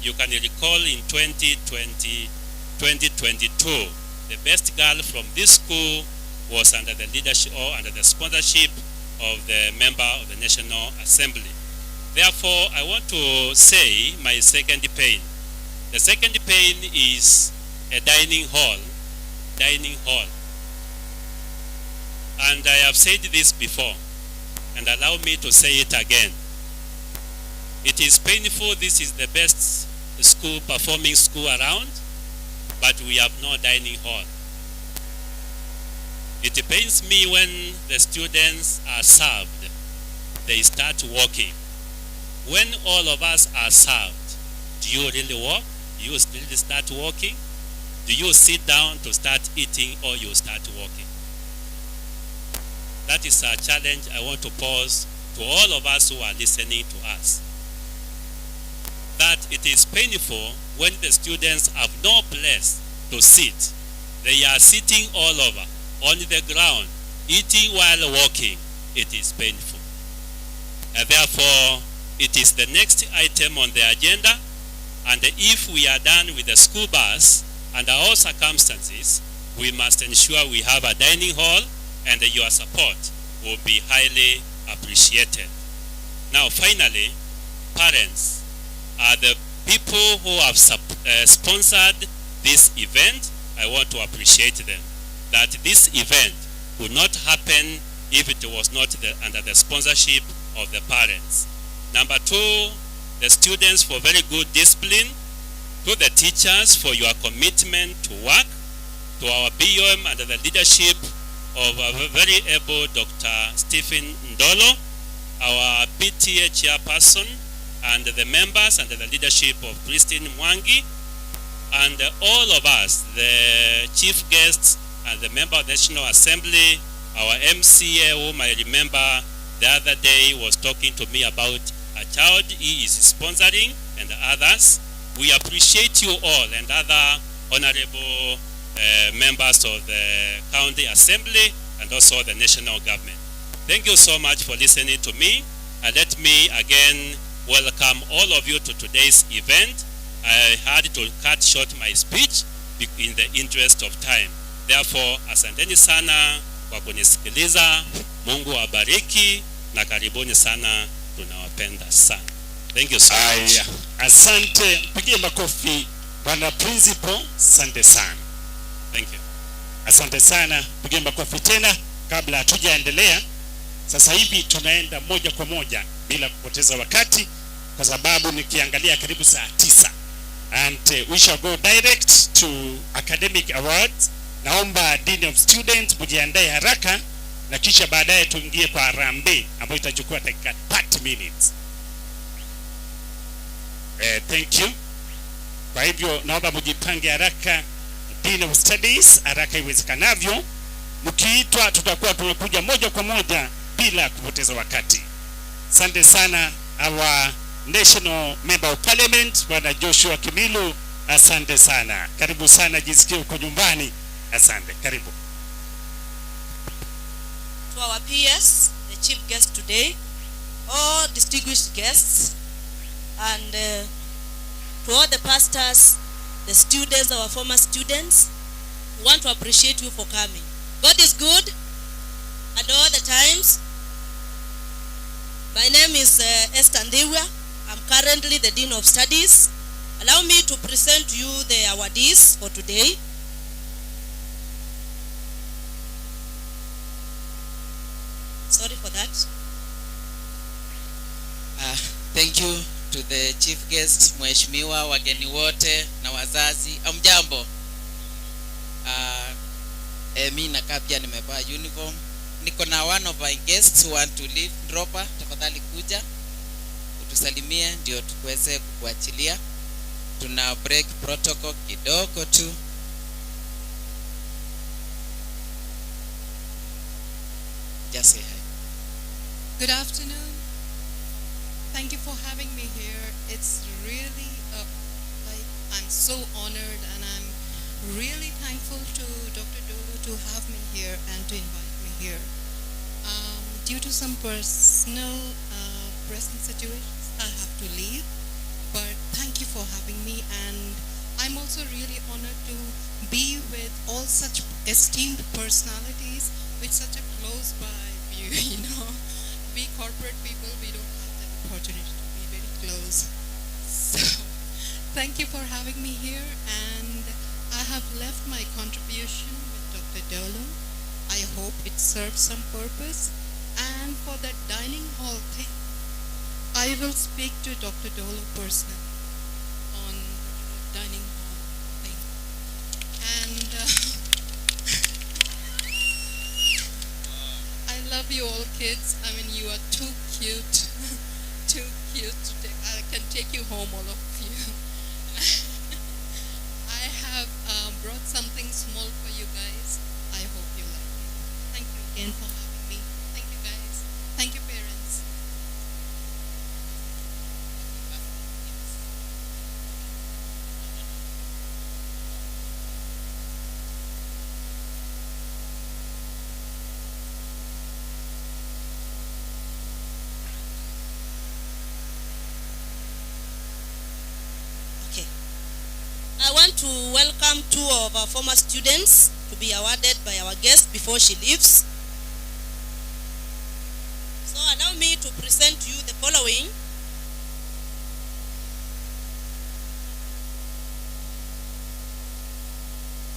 you can recall in 2022, the best girl from this school was under the leadership or under the sponsorship of the member of the National Assembly. Therefore, I want to say my second pain. The second pain is a dining hall. Dining hall. And I have said this before, and allow me to say it again. It is painful. This is the best school, performing school around, but we have no dining hall. It pains me when the students are served, they start walking. When all of us are served, do you really walk? Do you really start walking? Do you sit down to start eating, or you start walking? That is a challenge I want to pose to all of us who are listening to us. That it is painful when the students have no place to sit. They are sitting all over, on the ground, eating while walking. It is painful. And therefore, it is the next item on the agenda. And if we are done with the school bus, under all circumstances, we must ensure we have a dining hall, and your support will be highly appreciated. Now, finally, parents are the people who have sponsored this event. I want to appreciate them. That this event would not happen if it was not under the sponsorship of the parents. Number two, the students for very good discipline, to the teachers for your commitment to work, to our BOM under the leadership of a very able Dr. Stephen Ndolo, our PTA chairperson, and the members under the leadership of Christine Mwangi, and all of us, the chief guests and the member of the National Assembly, our MCA, whom I remember the other day was talking to me about a child he is sponsoring, and others. We appreciate you all, and other honorable members of the county assembly and also the national government. Thank you so much for listening to me, and let me again welcome all of you to today's event. I had to cut short my speech in the interest of time. Therefore, asanteni sana kwa kunisikiliza. Mungu awabariki na karibuni sana, tunawapenda sana. Thank you so much. Asante, pigie makofi bwana principal, asante sana. Thank you. Asante sana, pigie makofi tena. Kabla hatujaendelea, sasa hivi tunaenda moja kwa moja bila kupoteza wakati, kwa sababu nikiangalia karibu saa 9, and we shall go direct to academic awards. Naomba Dean of Students mujiandae haraka, na kisha baadaye tuingie kwa Harambee ambayo itachukua dakika 30 minutes. Thank you. Kwa hivyo naomba mujipange haraka, Dean of Studies, haraka iwezekanavyo. Mkiitwa tutakuwa tunakuja moja kwa moja bila kupoteza wakati. Asante sana our National Member of Parliament Bwana Joshua Kimilu, asante sana. Karibu sana, jisikie uko nyumbani. Asante, karibu. To our peers, the chief guest today, all distinguished guests, and to all the pastors, the students, our former students, we want to appreciate you for coming. God is good, and all the times. My name is Esther Ndiwa. I'm currently the Dean of Studies. Allow me to present to you the awardees for today. Sorry for that. Thank you to the chief guest, mheshimiwa, wageni wote na wazazi. Amjambo. Mimi nakaa pia nimevaa uniform. Niko na one of my guests who want to leave. Dropper, tafadhali kuja utusalimie ndio tuweze kukuachilia. Tuna break protocol kidogo tu. Just say hi. Good afternoon. Thank you for having me here. It's really I'm so honored, and I'm really thankful to Dr. Dolo to have me here and to invite me here. due to some personal present situations, I have to leave. But thank you for having me, and I'm also really honored to be with all such esteemed personalities with such a close by view, you know. We corporate people, we don't have that opportunity to be very close. So, thank you for having me here, and I have left my contribution with Dr. Dolo. I hope it serves some purpose. And for that dining hall thing, I will speak to Dr. Dolo personally on dining hall thing. And I love you all kids. I mean, you are too cute. Too cute to take. I can take you home, all of you. I have brought something small for you guys. I hope you like it. Thank you again for having me. Thank you guys. Thank you parents. I want to welcome two of our former students to be awarded by our guest before she leaves. So allow me to present to you the following.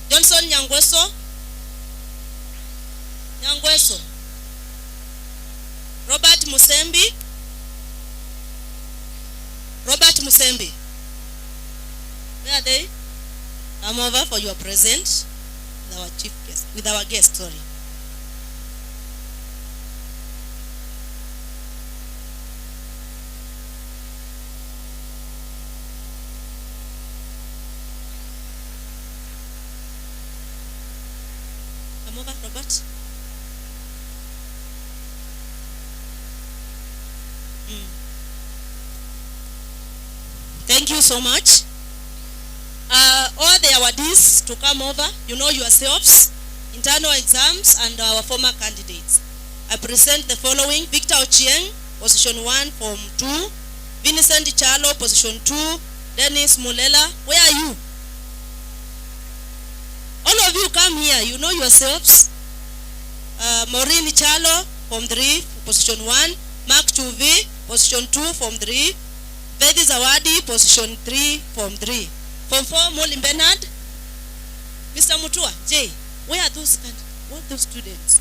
Johnson Nyangweso. Robert Musembi. Where are they? I'm over for your present with our chief guest, with our guest, sorry. Come over, Robert. Thank you so much. All the awardees to come over, you know yourselves, internal exams and our former candidates. I present the following: Victor Ochieng, position 1, form 2, Vincent Chalo, position 2, Dennis Mulela. Where are you? All of you come here, you know yourselves. Maureen Chalo, form 3, position 1, Mark Chuvi, position 2, form 3, Vedi Zawadi, position 3, form 3. Form 4, Molin Bernard. Mr. Mutua, Jay, where are those students?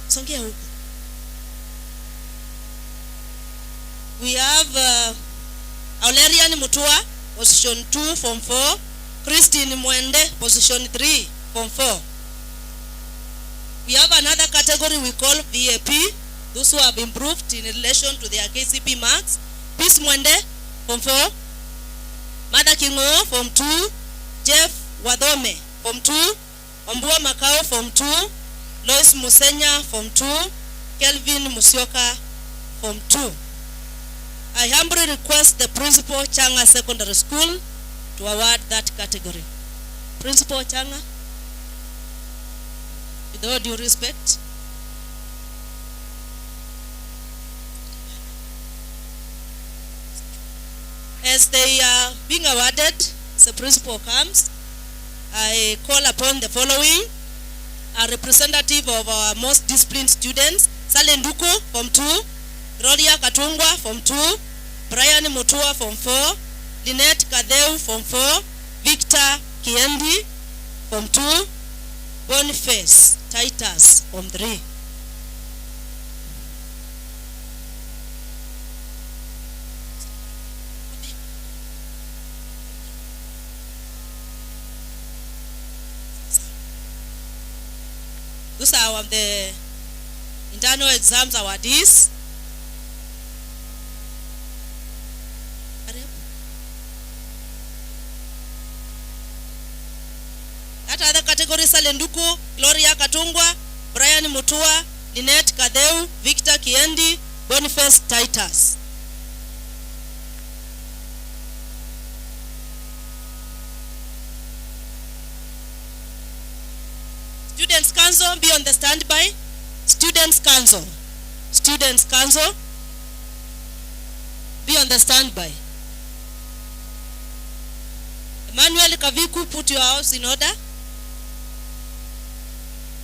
Songea huko. We have Aulerian Mutua, position 2, form 4. Christine Mwende, position 3, form 4. We have another category we call VAP, those who have improved in relation to their KCP marks. Peace Mwende, form 4. Mother Kingo, form 2. Jeff Wadome, form 2. Ombua Makao, form 2. Lois Musenya, form 2. Kelvin Musioka, form 2. I humbly request the principal, Changa Secondary School, to award that category. Principal Changa, with all due respect. As they are being awarded, as the principal comes, I call upon the following: a representative of our most disciplined students, Salenduko, form 2, Gloria Katungwa, form 2, Brian Mutua, form 4, Lynette Kadeu, form 4, Victor Kiendi, form 2, Boniface Titus, form 3. Those are the internal exams awardees. That other category: Salenduku, Gloria Katungwa, Brian Mutua, Lynette Kadeu, Victor Kiendi, Boniface Titus. Students Council, be on the standby. Students Students Council. Students Council, be on the standby. Emmanuel Kaviku, put your house in order.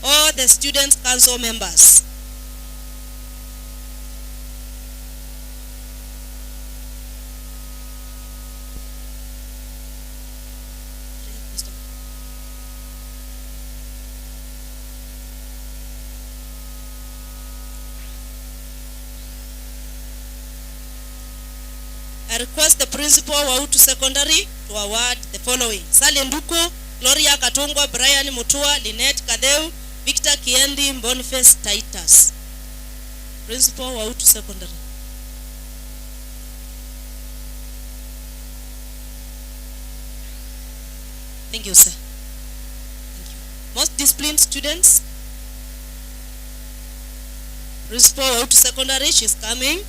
All the Students Council members. I request the principal wa Utu Secondary to award the following: Sally Nduko, Gloria Katungwa, Brian Mutua, Lynette Kadeu, Victor Kiendi, Boniface Titus. Principal wa Utu Secondary. Thank you, sir. Thank you. Most disciplined students. Principal wa Utu Secondary, she's coming.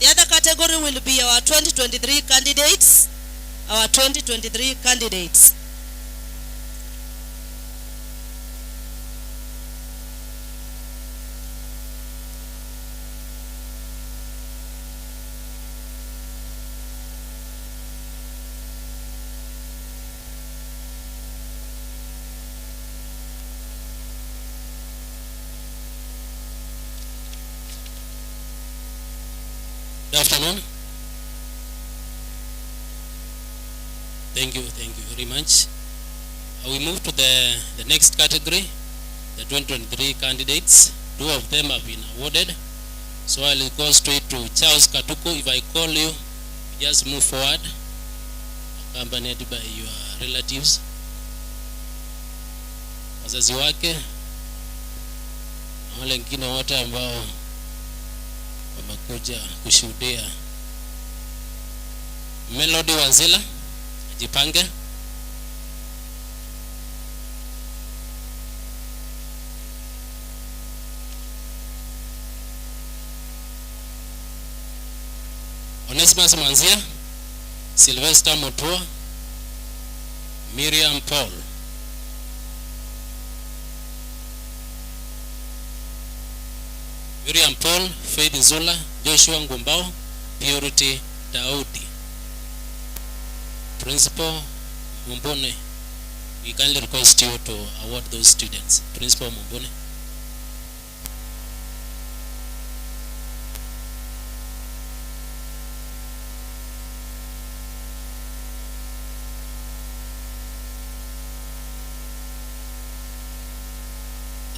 The other category will be our 2023 candidates. Our 2023 candidates. Good afternoon. Thank you very much. We move to the next category, the 2023 candidates. 2 of them have been awarded. So I'll go straight to Charles Katuko. If I call you, just move forward, accompanied by your relatives, wazazi wake, na wale wengine wote ambao wamekuja kushuhudia. Melody Wanzila, jipange. Onesimus Manzia, Sylvester Mutua, Miriam Paul. Miriam Paul, Faith Zula, Joshua Ngumbao, Purity Daudi. Principal Mumbone, we kindly request you to award those students. Principal Mumbone.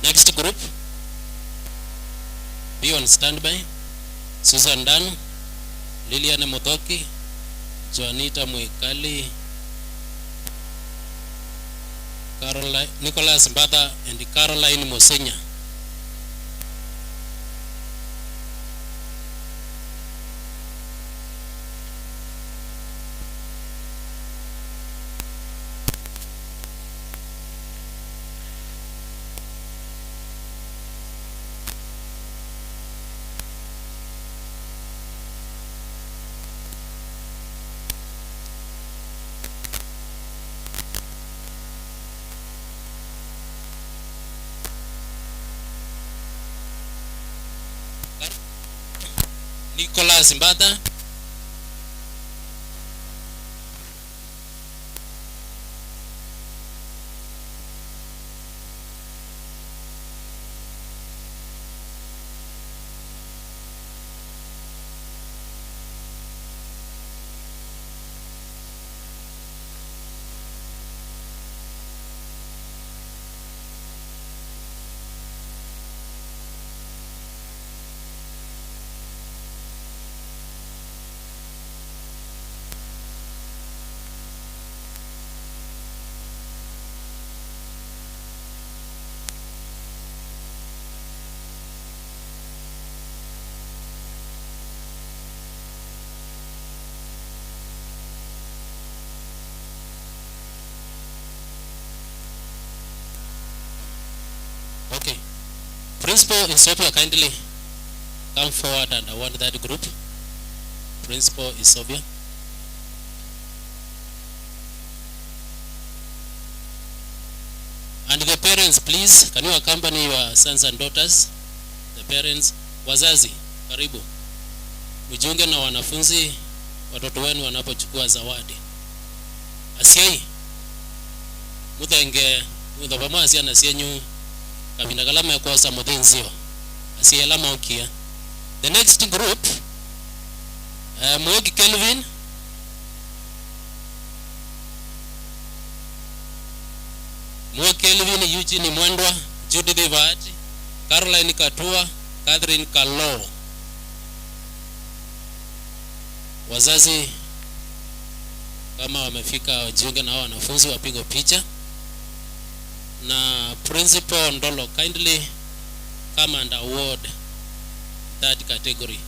Next group, be on standby. Susan Dan, Lilian Motoki, Joanita Mwikali, Caroline, Nicholas Mbata, and Caroline Mosenya. Nicholas Mbata, okay. Principal Isopia, kindly come forward and award that group. Principal Isopia. And the parents, please, can you accompany your sons and daughters? The parents, wazazi, karibu. Mjiunge na wanafunzi watoto wenu wanapochukua zawadi. Asiai. Muthenge, muthabama asia na sienyu kabina kalama kwa sa mudenzio. Asia lama ukia. The next group, Mwogi Kelvin, Eugene Mwendwa, Judith Vati, Caroline Katua, Catherine Kalo. Wazazi kama wamefika wajiunge na wanafunzi wapigwe picha. Na Principal Ndolo, kindly come and award that category.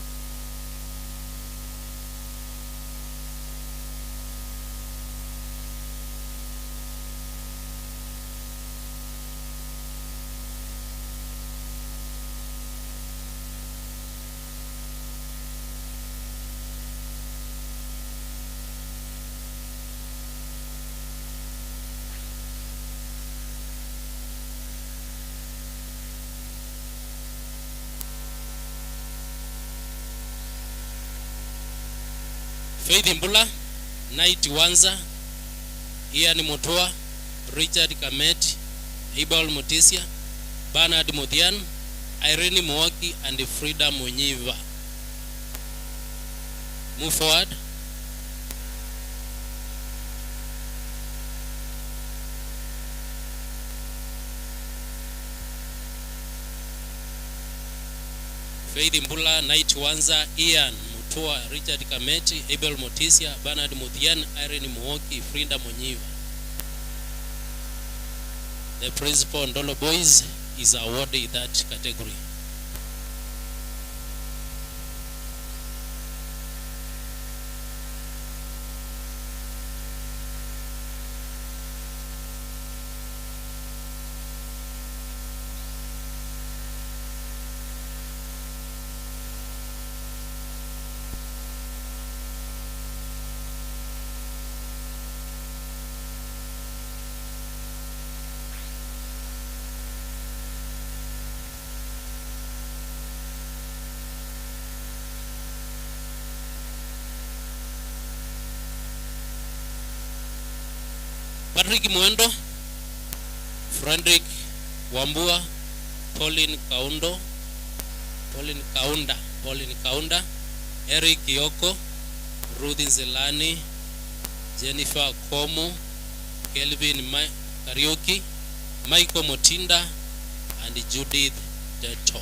Faith Mbula, Night Wanza, Ian Mutua, Richard Kamet, Ibal Mutisia, Bernard Muthian, Irene Mwoki, and Frida Munyiva. Move forward. Faith Mbula, Night Wanza, Ian Mutua, Richard Kameti, Abel Motisia, Bernard Muthian, Irene Mwoki, Frida Munyiva. The Principal Ndolo Boys is awarded that category. Patrick Mwendo, Frederick Wambua, Pauline Kaunda, Eric Yoko, Ruth Zelani, Jennifer Komu, Kelvin Karaoke, Michael Motinda, and Judith Deto.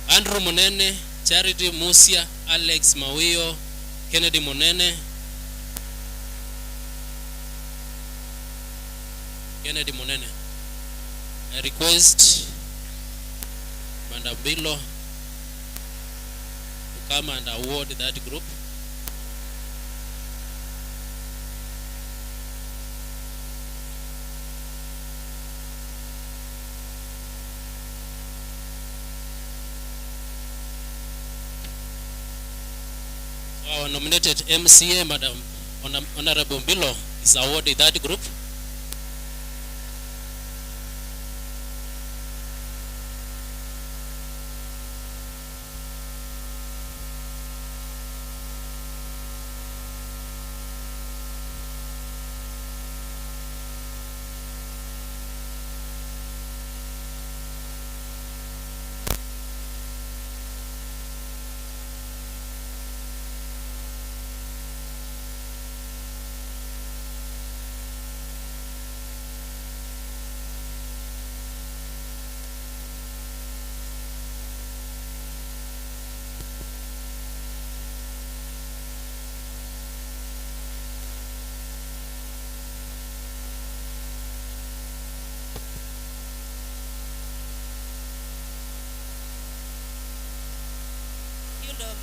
Andrew Munene, Charity Musia, Alex Mawio, Kennedy Munene, I request Mandabilo to come and award that group. Our nominated MCA, Madam Honorable Bilo, is awarded that group.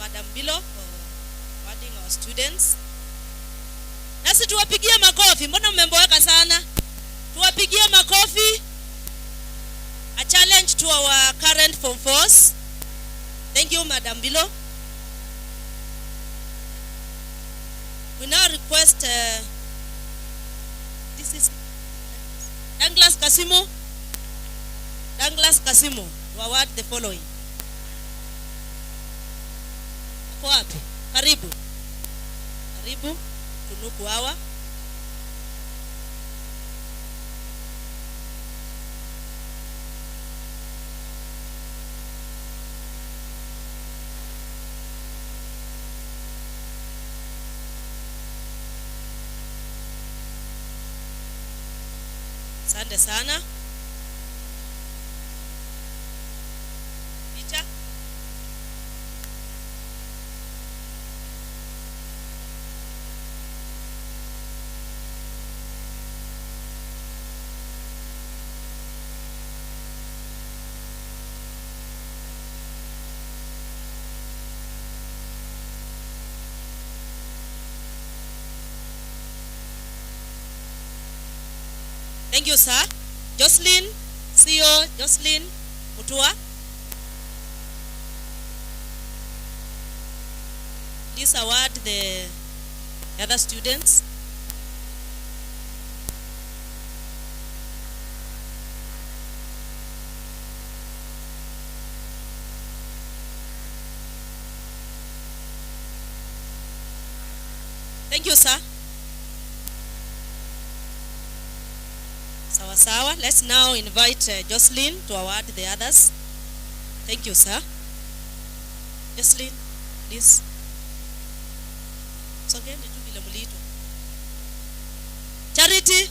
Madam Bilo for awarding our students. Nasi tuwapigie makofi, mbona mmeboeka sana? Tuwapigie makofi. A challenge to our current Form 4s. Thank you. you, Madam Bilo. We now request this is Douglas Kasimo. Douglas Kasimo to award the following. Ako wapi? Karibu. Karibu tunuku hawa. Asante sana. Picha. Thank you, sir. Jocelyn, CEO Jocelyn Mutua. Please award the other students. Thank you, sir. Sawa sawa. Let's now invite Jocelyn to award the others. Thank you, sir. Jocelyn, please. Sogeni tu bila mlito. Charity.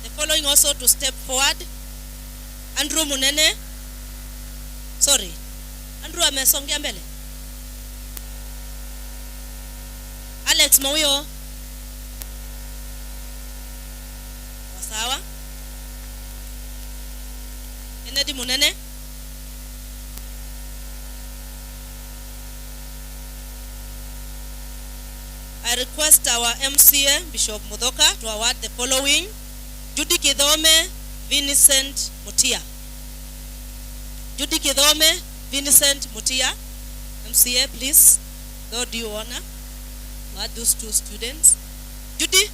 The following also to step forward. Andrew Munene. Sorry. Andrew amesongea mbele. Alex Mawio. Sawa. Kennedy Munene. I request our MCA, Bishop Mudoka, to award the following. Judy Kidhome, Vincent Mutia. Judy Kidhome, Vincent Mutia, MCA, please. God do you honor. What those two students? Judy?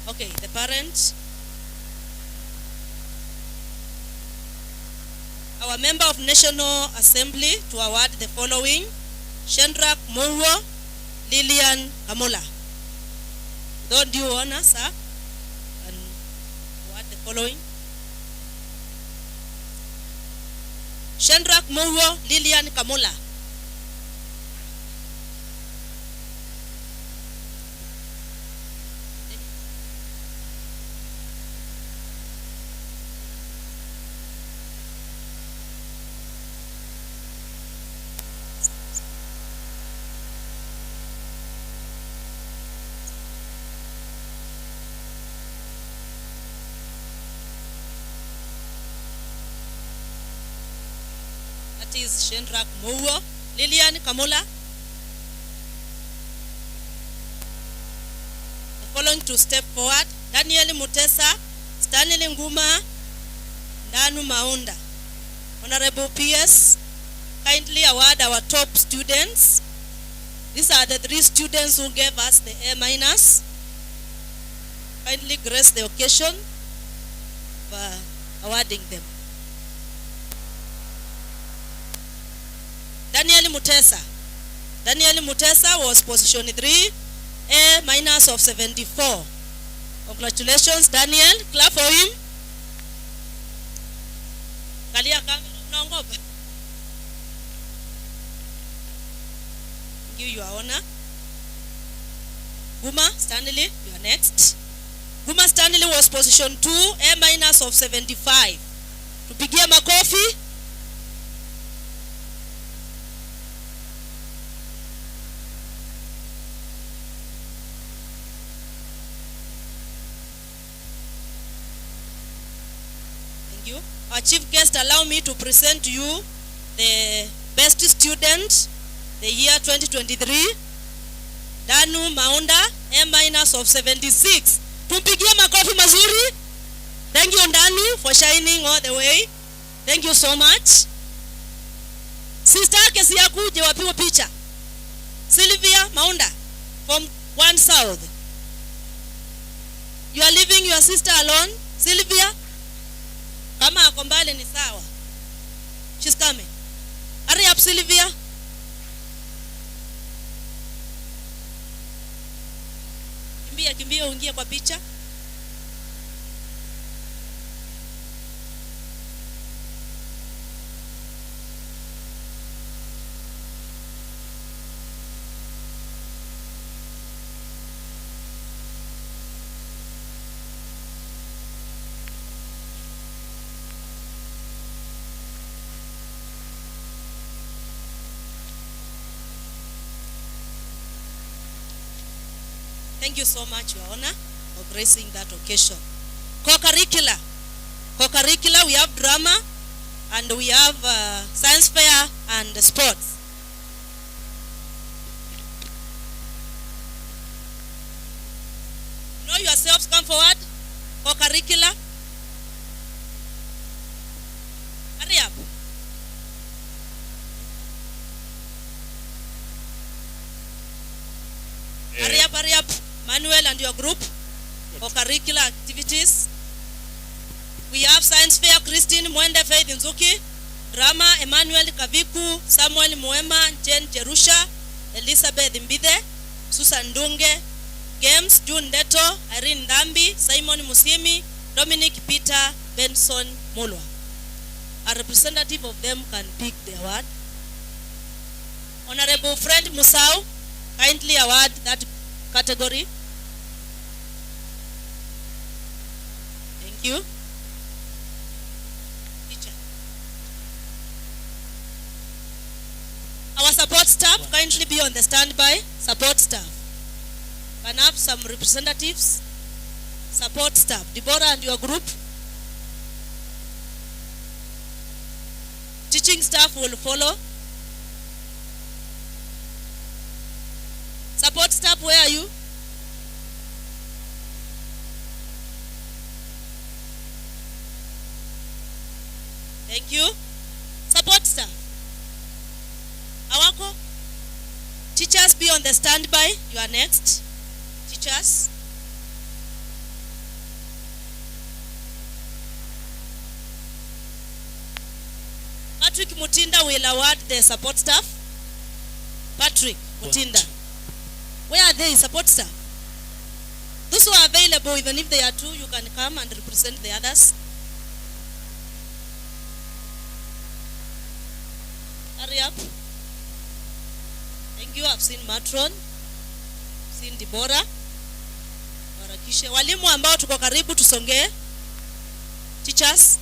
Okay, the parents. Our member of National Assembly to award the following. Shendrak Murwo, Lillian Kamola. God do you honor, sir. And award the following. Shendrak Murwo, Lillian Kamola. Is Shendrak Murwo, Lillian Kamola. The following to step forward. Daniel Mutesa, Stanley Nguma, Danu Maunda. Honorable PS, kindly award our top students. These are the 3 students who gave us the A-. Kindly grace the occasion for awarding them. Daniel Mutesa. Daniel Mutesa was position 3, A- of 74. Congratulations, Daniel. Clap for him. Kalia kamera unaongopa. Give your honor. Guma Stanley, you are next. Guma Stanley was position 2, A- of 75. Tupigie makofi. Our chief guest, allow me to present to you the best student, the year 2023, Danu Maunda, A minus of 76. Tumpigie makofi mazuri. Thank you Danu for shining all the way. Thank you so much. Sister yake si yakuje wapiwe picha. Sylvia Maunda from 1 South. You are leaving your sister alone, Sylvia? Kama ako mbali ni sawa. She's coming. Hurry up, Sylvia. Kimbia uingie kwa picha. Thank you so much, Your Honor, for gracing that occasion. Co-curricular, we have drama, and we have science fair and sports. Know yourselves, come forward. Co-curricular. Hurry up. Hurry up. Manuel and your group for curricular activities. We have science fair, Christine Mwende Faith Nzuki, drama Emmanuel Kaviku, Samuel Mwema, Jen Jerusha, Elizabeth Mbide, Susan Dunge, games June Deto, Irene Dambi, Simon Musimi, Dominic Peter, Benson Mulwa. A representative of them can pick the award. Honorable friend Musau, kindly award that category. Thank you. Teacher. Our support staff, kindly be on the standby. Support staff. Can I have some representatives? Support staff. Deborah and your group. Teaching staff will follow. Support staff, where are you? Thank you. Support staff. Awako. Teachers, be on the standby. You are next. Teachers. Patrick Mutinda will award the support staff. Patrick Mutinda. Where are they, support staff? Those who are available, even if they are two, you can come and represent the others. Hurry up. Thank you. I've seen Matron. Seen Deborah. Warakishe. Walimu ambao tuko karibu tusongee. Teachers.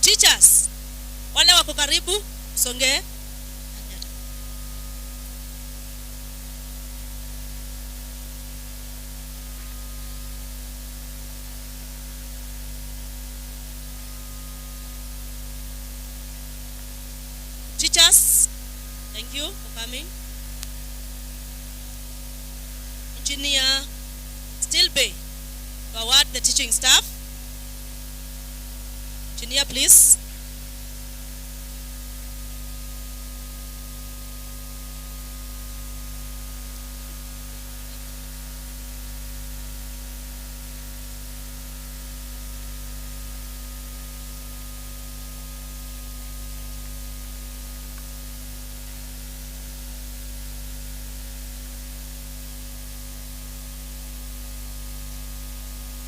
Teachers, wale wako karibu, songe. Teachers, thank you for coming. Engineer Stilby to award the teaching staff. Engineer, please.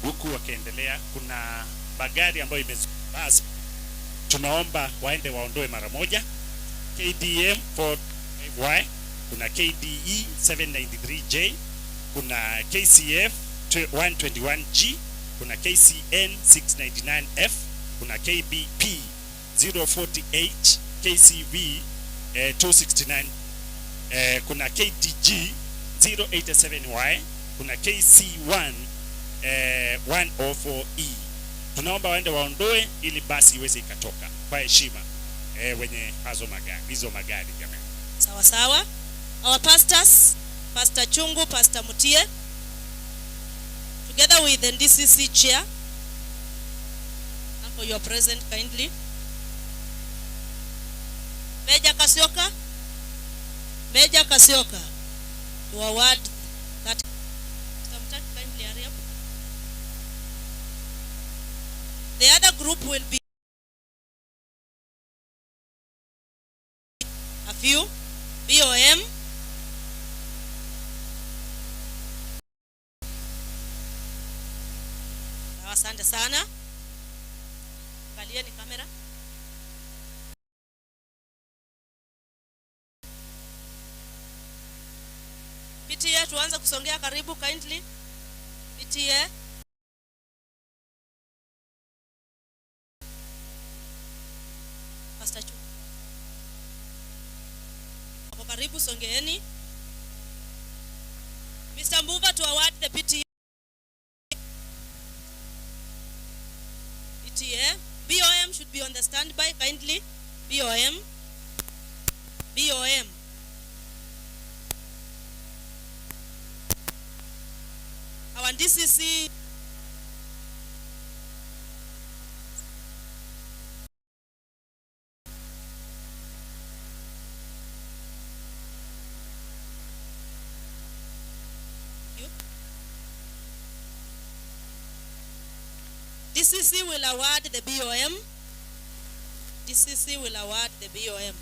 Huku wakiendelea, kuna magari ambayo imezubasi, tunaomba waende waondoe mara moja. KDM 45Y, kuna KDE 793J, kuna KCF 121G, kuna KCN 699F, kuna KBP 048, KCV 269, kuna KDG 087Y, kuna KC1 104E. Tunaomba waende waondoe ili basi iweze ikatoka kwa heshima wenye hizo magari jamani. Sawa sawa. Our pastors, Pastor Chungu, Pastor Mutie, together with the DCC chair, for your present kindly. Major Kasioka, to award that. Sometimes kindly hurry up. The other group will be a few BOM. Asante sana. Angalieni kamera. PTA tuanze kusongea karibu kindly. PTA. Pastor Chu. Hapo karibu songeeni. Mr. Mbuva to award the PTA. PTA. BOM should be on the standby kindly. BOM. Our DCC. DCC will award the BOM. DCC will award the BOM.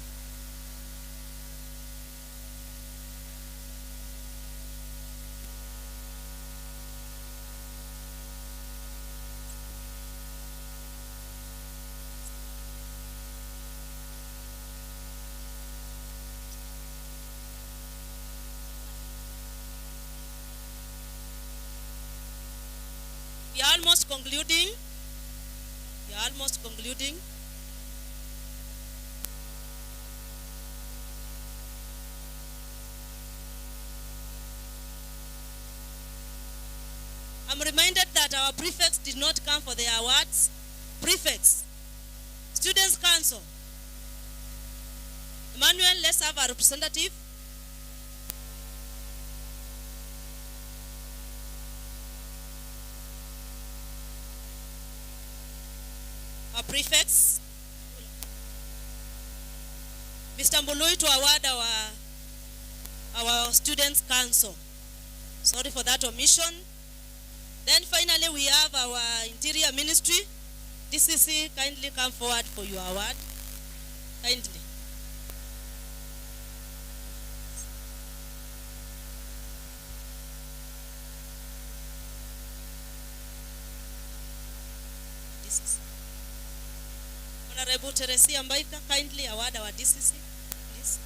We are almost concluding. I'm reminded that our prefects did not come for the awards. Prefects, Students' Council. Emmanuel, let's have a representative. Our prefects. Mr. Mbului to award our Students' Council. Sorry for that omission. Then finally we have our Interior Ministry. DCC, kindly come forward for your award. Kindly. Honorable Teresia Mbaika, kindly award our DCC, please.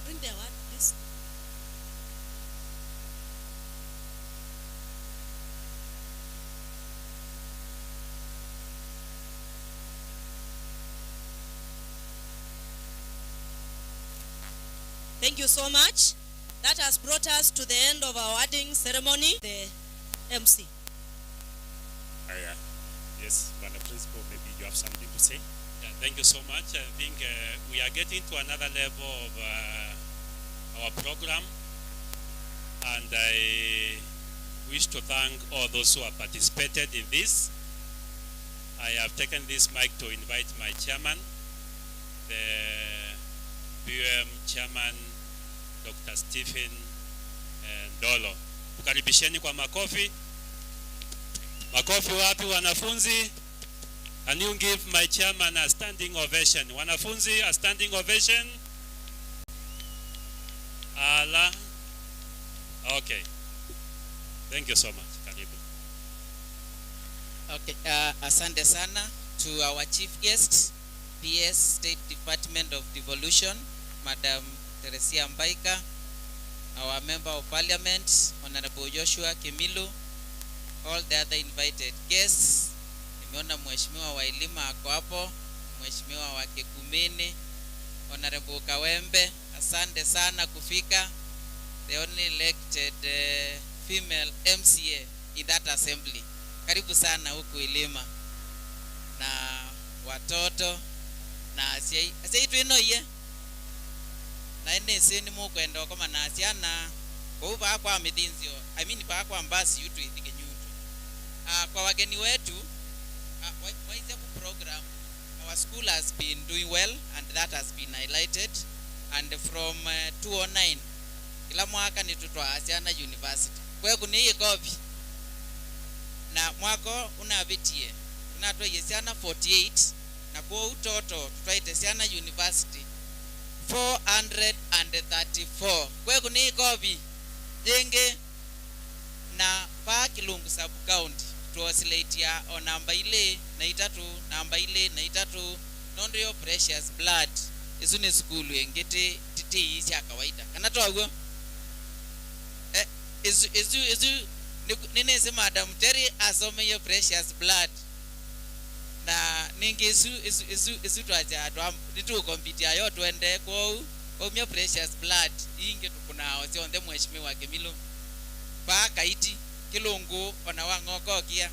Bring the award, please. Thank you so much. That has brought us to the end of our awarding ceremony. The MC. Yes, Madam Principal, maybe you have something to say. Yeah, thank you so much. I think we are getting to another level of our program, and I wish to thank all those who have participated in this. I have taken this mic to invite my chairman, the BUM chairman, Dr. Stephen Ndolo. Ukaribisheni kwa makofi. Makofi wapi wanafunzi? Can you give my chairman a standing ovation? Wanafunzi, a standing ovation. Allah. Okay. Thank you so much. Karibu. Okay, asante sana to our chief guest, PS State Department of Devolution, Madam Teresia Mbaika, our Member of Parliament, Honorable Joshua Kimilu, all the other invited guests. Nimeona Mheshimiwa wa Ilima ako hapo, Mheshimiwa wa Kikumini, Honorable Kawembe, asante sana kufika. The only elected female MCA in that assembly. Karibu sana huku Ilima. Na watoto na asiai tuinoye. Na ene seni mukwenda kama na asiana kwa uba kwa midinzio. I mean pa kwa mbasi yutu ithike nyutu. Kwa wageni wetu waisebu program, our school has been doing well and that has been highlighted, and from 2009 kila mwaka ni tutwa asiana university. Kwa kuni hii kopi na mwako unabitie unatwa yesiana 48 na kwa utoto tutwaite siana university 434. Kwa kuni hii kopi jenge na pa Kilungu sub county tuosilate ya o namba ile na itatu non-real precious blood isuni school wengete titi isi ya kawaida kana toa izu ninese Madam Terry asome your precious blood na ningi isu tuaja atu nitu kompitia yo tuende kwa omyo precious blood inge tukuna ozi onde Mheshimiwa Kimilu pa kaiti Kilungu ona wangoko kia.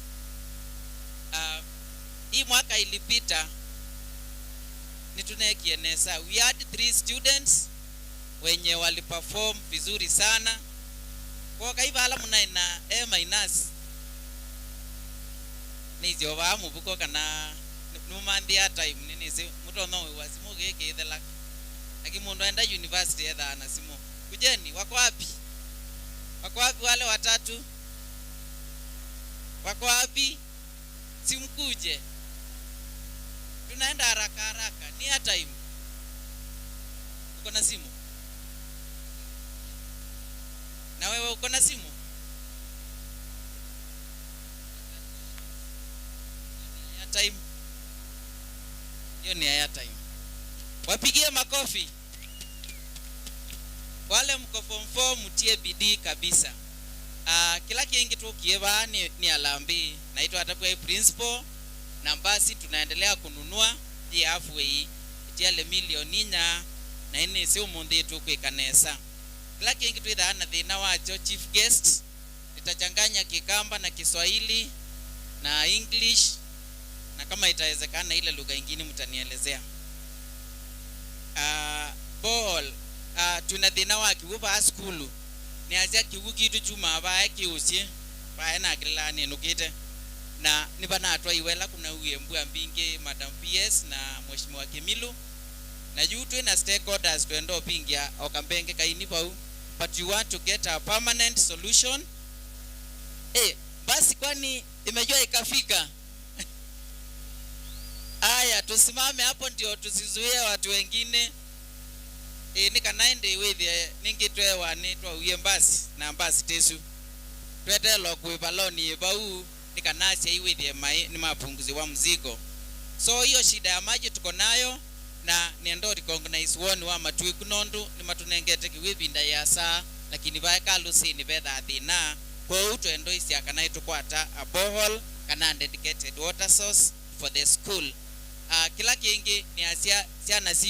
Hii mwaka ilipita nitunekienesa, we had 3 students wenye waliperform vizuri sana. Kwa kaiba alamu na ina A- nizio wa mubuko kana numandia time ninizi mutono wasimu geke ithela akimundo enda university etha anasimu kujeni wako wapi wale watatu wako wapi simkuje tunaenda haraka ni ya time uko na simu na wewe uko na simu ya time hiyo ni ya time wapigie makofi wale mko form 4 mtie bidii kabisa. Kila kingi tu kieva ni Harambee naitwa atakuwa principal na basi tunaendelea kununua hii halfway itiale milioni nya na ine sio munde tu kwikanesa. Kila kingi tu idhana thina wacho chief guest itachanganya Kikamba na Kiswahili na English na kama itawezekana ile lugha nyingine mtanielezea. Ball tuna thina wa kiupa school ni azia kiwuki tu chuma ba kiusie ba na gilani nukite na nibana atwa iwela kuna uyembu ambinge Madam PS na Mheshimiwa Kimilu na yutu na stakeholders tuendo pingia okambenge kaini pau, but you want to get a permanent solution. Basi kwani imejua ikafika. Aya tusimame hapo ndio tusizuie watu wengine. Nikanaende with ningitwe wanitwa uyembasi na mbasi tesu twete lokwe baloni bau nikanasi iwithie mai ni mapunguzi wa mzigo. So hiyo shida ya maji tuko nayo na niendo recognize one wa matwiku nondu ni matunengete kiwibinda ya saa lakini baeka lusi ni betha thina kwa utwendo isi akanaitu kwata a borehole kana dedicated water source for the school. Kila kingi ni asia siana si